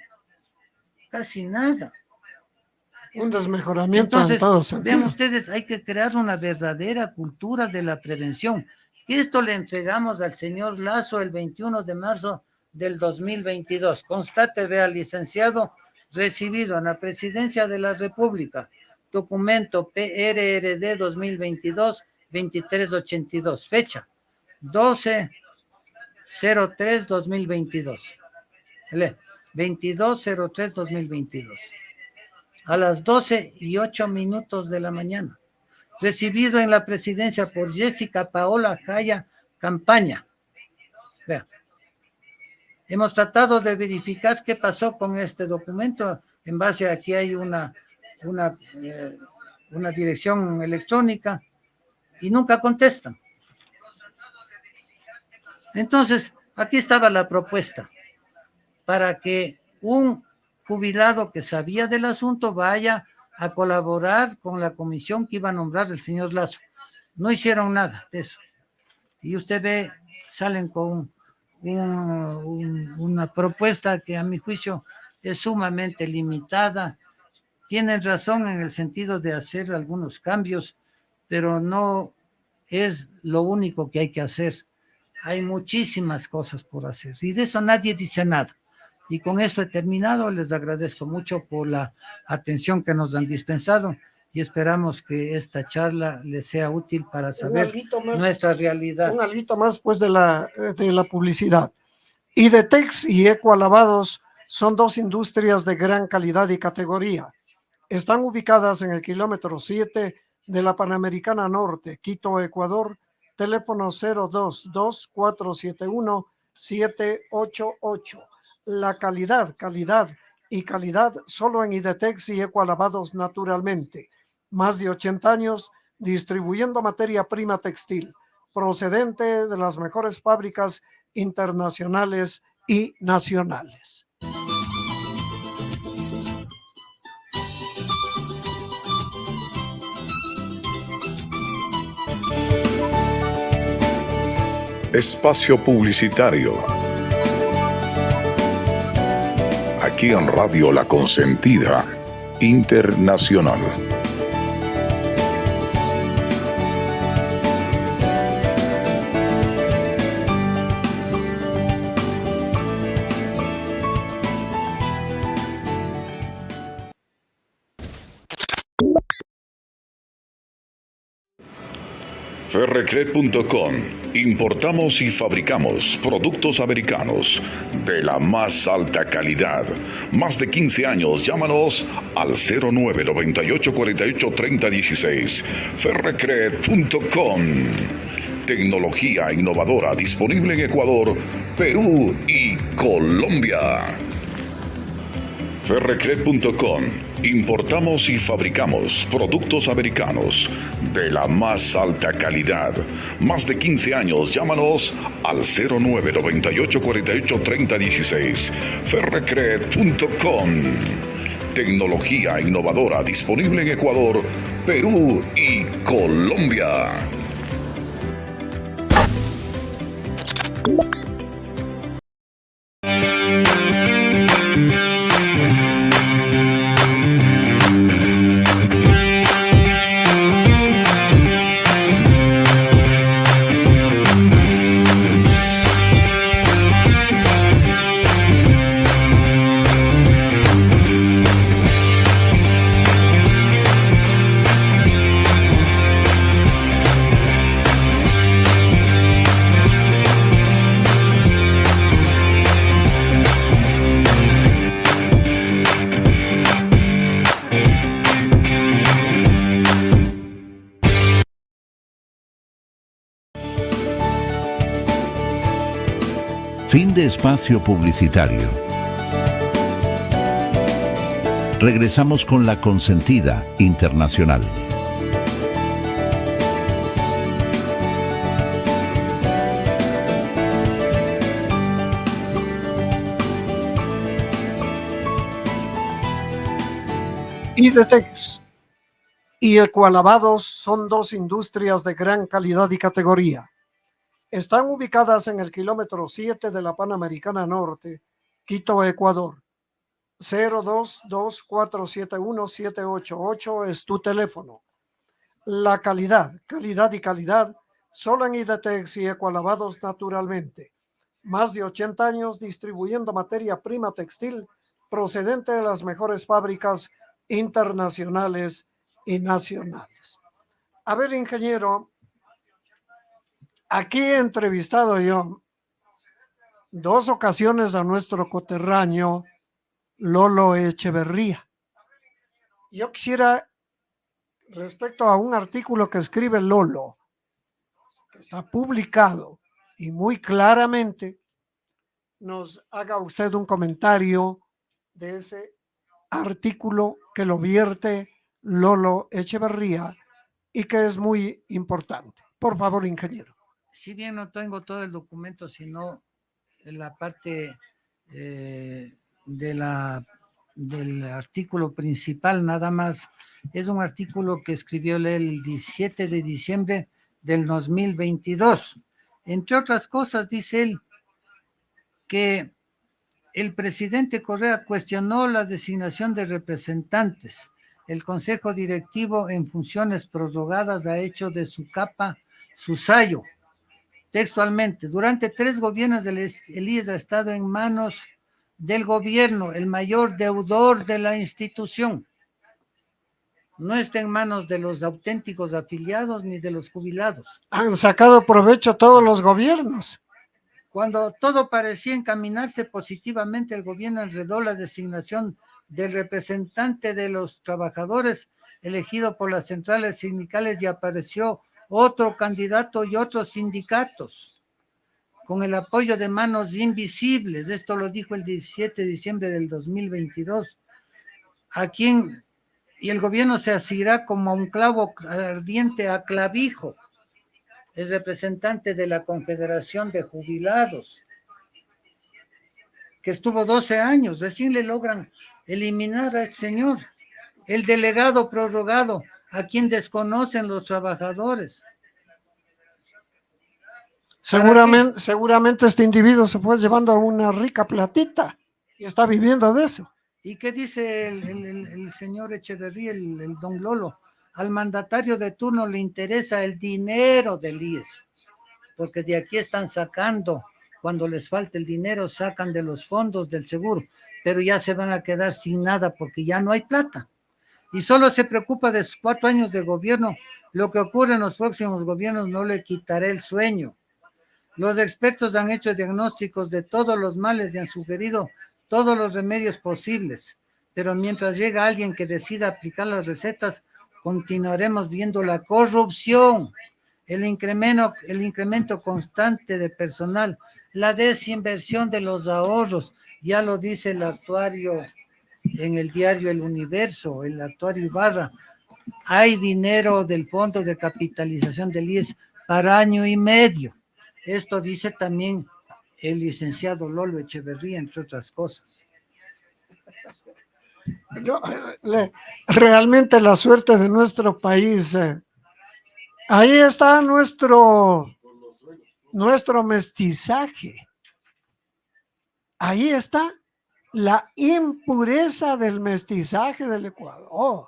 casi nada. Un desmejoramiento. Entonces, en todo sentido. vean ustedes, hay que crear una verdadera cultura de la prevención. Esto le entregamos al señor Lasso el 21 de marzo del 2022. Constate, vea, licenciado, recibido en la Presidencia de la República, documento PRRD 2022-2382, fecha 12/03/2022. 22/03/2022. A las 12:08 de la mañana. Recibido en la presidencia por Jessica Paola Jaya Campaña. Vea. Hemos tratado de verificar qué pasó con este documento. En base a aquí hay una dirección electrónica y nunca contestan. Entonces, aquí estaba la propuesta para que un jubilado que sabía del asunto vaya a colaborar con la comisión que iba a nombrar el señor Lasso. No hicieron nada de eso. Y usted ve, salen con una propuesta que a mi juicio es sumamente limitada. Tienen razón en el sentido de hacer algunos cambios, pero no es lo único que hay que hacer. Hay muchísimas cosas por hacer y de eso nadie dice nada. Y con eso he terminado. Les agradezco mucho por la atención que nos han dispensado y esperamos que esta charla les sea útil para saber nuestra realidad. Un algo más pues de la publicidad. Idetex y Ecoalavados son dos industrias de gran calidad y categoría. Están ubicadas en el kilómetro 7 de la Panamericana Norte, Quito, Ecuador. Teléfono 022-471-788. La calidad solo en Idetex y Ecoalavados naturalmente. Más de 80 años distribuyendo materia prima textil, procedente de las mejores fábricas internacionales y nacionales. Espacio publicitario. Aquí en Radio La Consentida Internacional. Ferrecred.com. Importamos y fabricamos productos americanos de la más alta calidad. Más de 15 años. Llámanos al 09 98 48 30 16. Ferrecred.com. Tecnología innovadora disponible en Ecuador, Perú y Colombia. Ferrecred.com. Importamos y fabricamos productos americanos de la más alta calidad. Más de 15 años. Llámanos al 09 98 48 30 16. Ferrecred.com. Tecnología innovadora disponible en Ecuador, Perú y Colombia. Fin de espacio publicitario. Regresamos con La Consentida Internacional. IDETEX y Ecualavados son dos industrias de gran calidad y categoría. Están ubicadas en el kilómetro 7 de la Panamericana Norte, Quito, Ecuador. 022471788 es tu teléfono. La calidad y calidad, solo en IDETEX y Ecualavados naturalmente. Más de 80 años distribuyendo materia prima textil procedente de las mejores fábricas internacionales y nacionales. A ver, ingeniero, aquí he entrevistado yo 2 ocasiones a nuestro coterráneo Lolo Echeverría. Yo quisiera, respecto a un artículo que escribe Lolo, que está publicado y muy claramente, nos haga usted un comentario de ese artículo que lo vierte Lolo Echeverría y que es muy importante. Por favor, ingeniero. Si bien no tengo todo el documento, sino en la parte del artículo principal, nada más. Es un artículo que escribió él el 17 de diciembre del 2022. Entre otras cosas, dice él que el presidente Correa cuestionó la designación de representantes. El Consejo Directivo en funciones prorrogadas ha hecho de su capa su sayo. Textualmente, durante 3 gobiernos el IES ha estado en manos del gobierno, el mayor deudor de la institución. No está en manos de los auténticos afiliados ni de los jubilados. Han sacado provecho todos los gobiernos. Cuando todo parecía encaminarse positivamente, el gobierno enredó la designación del representante de los trabajadores elegido por las centrales sindicales y apareció otro candidato y otros sindicatos con el apoyo de manos invisibles. Esto lo dijo el 17 de diciembre del 2022. Y el gobierno se asirá como un clavo ardiente a clavijo. Es representante de la Confederación de Jubilados, que estuvo 12 años, recién le logran eliminar a este señor, el delegado prorrogado, a quien desconocen los trabajadores. Seguramente este individuo se fue llevando una rica platita y está viviendo de eso. ¿Y qué dice el señor Echeverría, el don Lolo? Al mandatario de turno le interesa el dinero del IES, porque de aquí están sacando, cuando les falta el dinero, sacan de los fondos del seguro, pero ya se van a quedar sin nada porque ya no hay plata. y solo se preocupa de sus 4 años de gobierno. Lo que ocurre en los próximos gobiernos no le quitará el sueño. Los expertos han hecho diagnósticos de todos los males y han sugerido todos los remedios posibles, pero mientras llega alguien que decida aplicar las recetas, continuaremos viendo la corrupción, el incremento constante de personal, la desinversión de los ahorros. Ya lo dice el actuario en el diario El Universo, el actuario Ibarra. Hay dinero del Fondo de Capitalización del IES para 1.5 años. Esto dice también el licenciado Lolo Echeverría, entre otras cosas. Realmente la suerte de nuestro país. Ahí está nuestro mestizaje. Ahí está la impureza del mestizaje del Ecuador.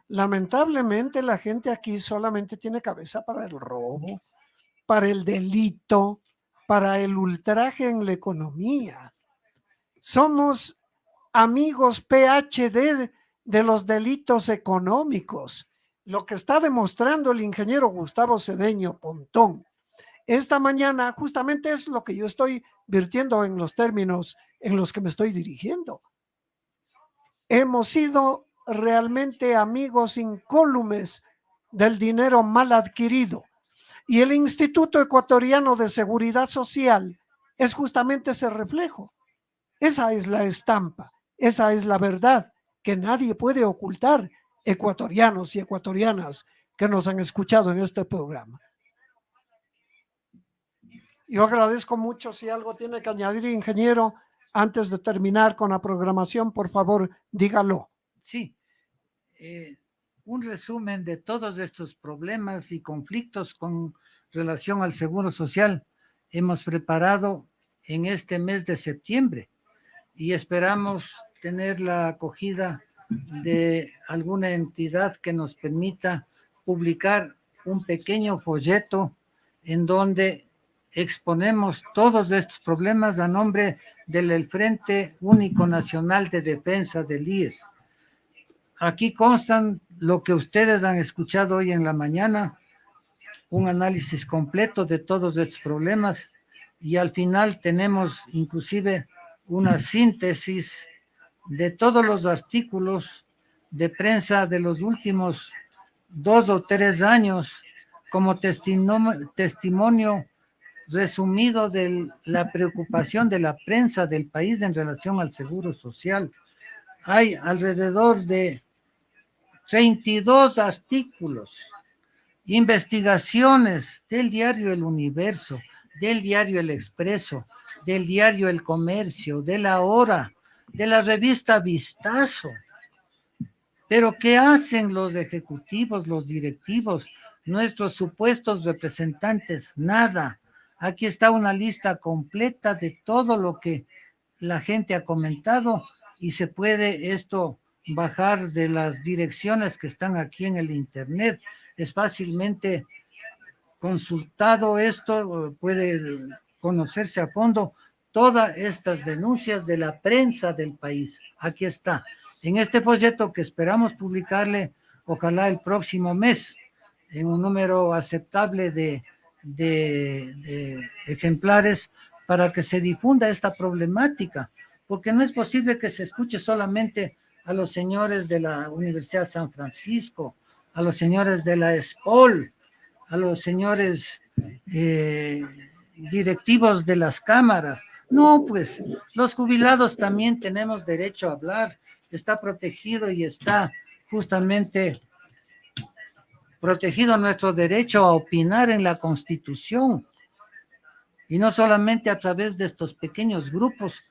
Lamentablemente la gente aquí solamente tiene cabeza para el robo, para el delito, para el ultraje en la economía. Somos amigos PhD de los delitos económicos, lo que está demostrando el ingeniero Gustavo Cedeño Pontón. Esta mañana justamente es lo que yo estoy virtiendo en los términos en los que me estoy dirigiendo. Hemos sido realmente amigos incólumes del dinero mal adquirido. Y el Instituto Ecuatoriano de Seguridad Social es justamente ese reflejo. Esa es la estampa, esa es la verdad que nadie puede ocultar, ecuatorianos y ecuatorianas que nos han escuchado en este programa. Yo agradezco mucho. Si algo tiene que añadir, ingeniero, antes de terminar con la programación, por favor, dígalo. Sí, un resumen de todos estos problemas y conflictos con relación al Seguro Social hemos preparado en este mes de septiembre y esperamos tener la acogida de alguna entidad que nos permita publicar un pequeño folleto en donde exponemos todos estos problemas a nombre del Frente Único Nacional de Defensa del IES. Aquí constan lo que ustedes han escuchado hoy en la mañana, un análisis completo de todos estos problemas, y al final tenemos inclusive una síntesis de todos los artículos de prensa de los últimos 2 o 3 años como testimonio resumido de la preocupación de la prensa del país en relación al Seguro Social. Hay alrededor de 32 artículos, investigaciones del diario El Universo, del diario El Expreso, del diario El Comercio, de La Hora, de la revista Vistazo. Pero ¿qué hacen los ejecutivos, los directivos, nuestros supuestos representantes? Nada. Aquí está una lista completa de todo lo que la gente ha comentado y se puede esto bajar de las direcciones que están aquí en el internet. Es fácilmente consultado esto, puede conocerse a fondo todas estas denuncias de la prensa del país. Aquí está, en este folleto que esperamos publicarle, ojalá el próximo mes, en un número aceptable de ejemplares, para que se difunda esta problemática, porque no es posible que se escuche solamente a los señores de la Universidad de San Francisco, a los señores de la ESPOL, a los señores directivos de las cámaras. No, pues los jubilados también tenemos derecho a hablar, está protegido y está justamente protegido nuestro derecho a opinar en la Constitución, y no solamente a través de estos pequeños grupos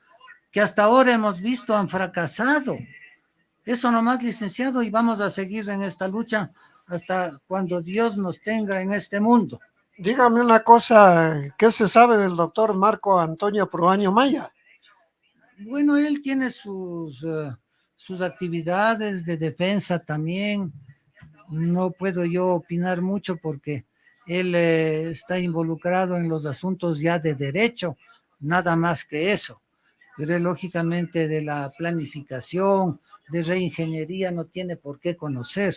que hasta ahora hemos visto han fracasado. Eso nomás, licenciado, y vamos a seguir en esta lucha hasta cuando Dios nos tenga en este mundo. Dígame una cosa, ¿qué se sabe del doctor Marco Antonio Proaño Maya? Bueno, él tiene sus actividades de defensa también. No puedo yo opinar mucho porque él está involucrado en los asuntos ya de derecho, nada más que eso. Pero lógicamente de la planificación, de reingeniería no tiene por qué conocer,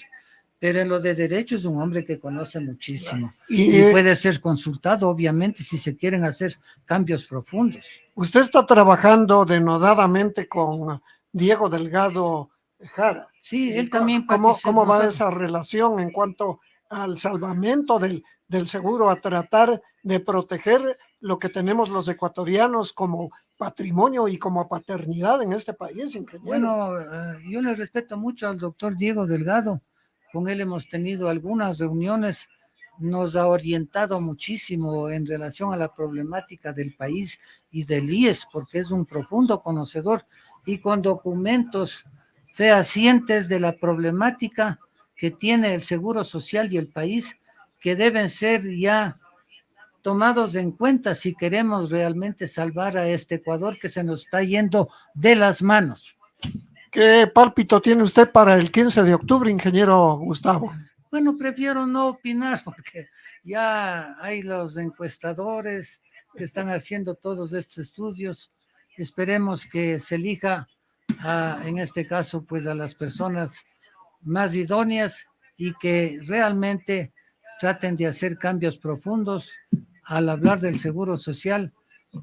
pero en lo de derecho es un hombre que conoce muchísimo y puede ser consultado, obviamente, si se quieren hacer cambios profundos. Usted está trabajando denodadamente con Diego Delgado Jara. Sí, él también participa. ¿Cómo va esa relación en cuanto al salvamento del seguro, a tratar de proteger lo que tenemos los ecuatorianos como patrimonio y como paternidad en este país, ingeniero? Bueno, yo le respeto mucho al doctor Diego Delgado. Con él hemos tenido algunas reuniones, nos ha orientado muchísimo en relación a la problemática del país y del IES, porque es un profundo conocedor y con documentos fehacientes de la problemática que tiene el Seguro Social y el país, que deben ser ya tomados en cuenta si queremos realmente salvar a este Ecuador que se nos está yendo de las manos. ¿Qué pálpito tiene usted para el 15 de octubre, ingeniero Gustavo? Bueno, prefiero no opinar porque ya hay los encuestadores que están haciendo todos estos estudios. Esperemos que se elija, en este caso, pues a las personas más idóneas y que realmente traten de hacer cambios profundos al hablar del seguro social.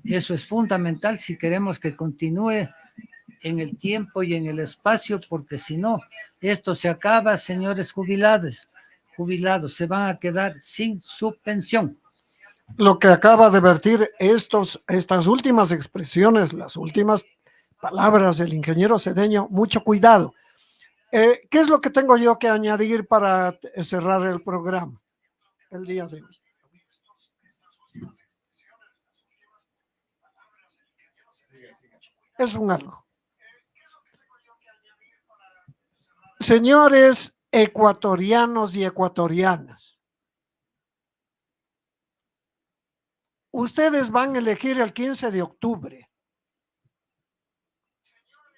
Eso es fundamental si queremos que continúe en el tiempo y en el espacio, porque si no, esto se acaba, señores jubilados, se van a quedar sin su pensión. Lo que acaba de vertir estas últimas expresiones, las últimas palabras del ingeniero Cedeño, mucho cuidado. ¿Qué es lo que tengo yo que añadir para cerrar el programa el día de hoy? Es un algo. Señores ecuatorianos y ecuatorianas, ustedes van a elegir el 15 de octubre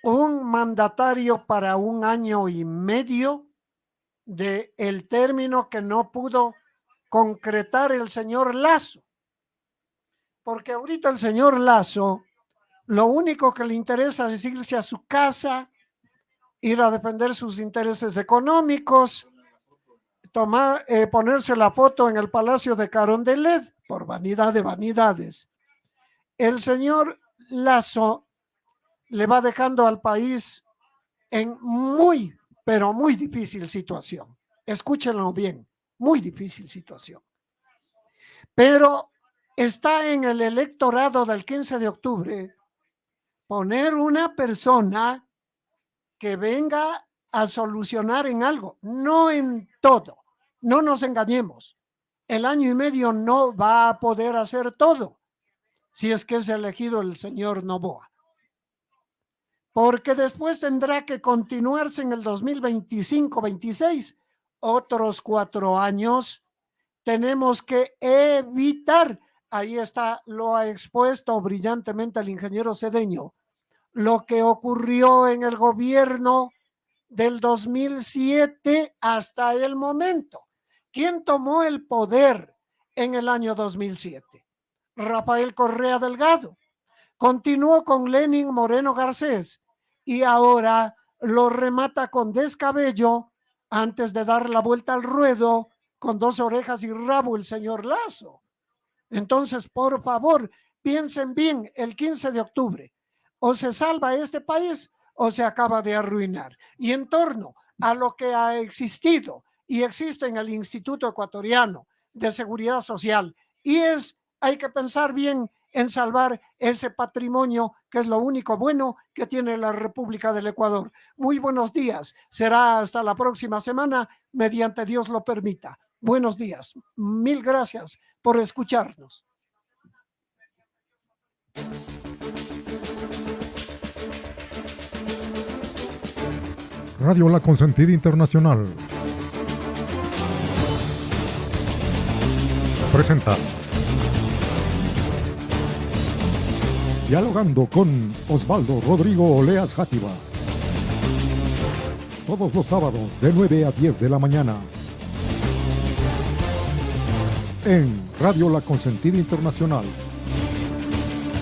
un mandatario para 1 año y medio del término que no pudo concretar el señor Lasso. Porque ahorita el señor Lasso, lo único que le interesa es irse a su casa, ir a defender sus intereses económicos, ponerse la foto en el Palacio de Carondelet, por vanidad de vanidades. El señor Lasso le va dejando al país en muy, pero muy difícil situación. Escúchenlo bien, muy difícil situación. Pero está en el electorado del 15 de octubre poner una persona que venga a solucionar en algo, no en todo. No nos engañemos. El año y medio no va a poder hacer todo si es que es elegido el señor Noboa. Porque después tendrá que continuarse en el 2025-26, otros 4 años. Tenemos que evitar, ahí está, lo ha expuesto brillantemente el ingeniero Cedeño, lo que ocurrió en el gobierno del 2007 hasta el momento. ¿Quién tomó el poder en el año 2007? Rafael Correa Delgado. Continuó con Lenin Moreno Garcés y ahora lo remata con descabello antes de dar la vuelta al ruedo con 2 orejas y rabo el señor Lasso. Entonces, por favor, piensen bien el 15 de octubre. O se salva este país o se acaba de arruinar. Y en torno a lo que ha existido y existe en el Instituto Ecuatoriano de Seguridad Social, hay que pensar bien en salvar ese patrimonio que es lo único bueno que tiene la República del Ecuador. Muy buenos días. Será hasta la próxima semana, mediante Dios lo permita. Buenos días. Mil gracias por escucharnos. Radio La Consentida Internacional presenta Dialogando con Osvaldo Rodrigo Oleas Játiva. Todos los sábados de 9 a 10 de la mañana. En Radio La Consentida Internacional.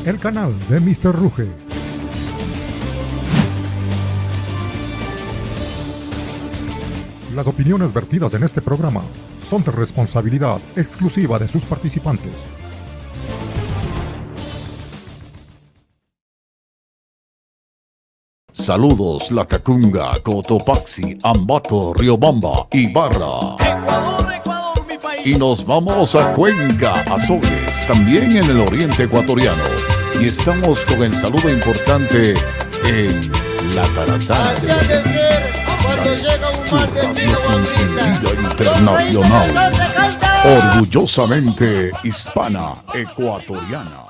El canal de Mr. Ruge. Las opiniones vertidas en este programa son de responsabilidad exclusiva de sus participantes. Saludos Latacunga, Cotopaxi, Ambato, Riobamba y Barra. Ecuador, mi país. Y nos vamos a Cuenca, Azogues, también en el oriente ecuatoriano. Y estamos con el saludo importante en la Tarazana de Radio Internacional. Orgullosamente hispana ecuatoriana.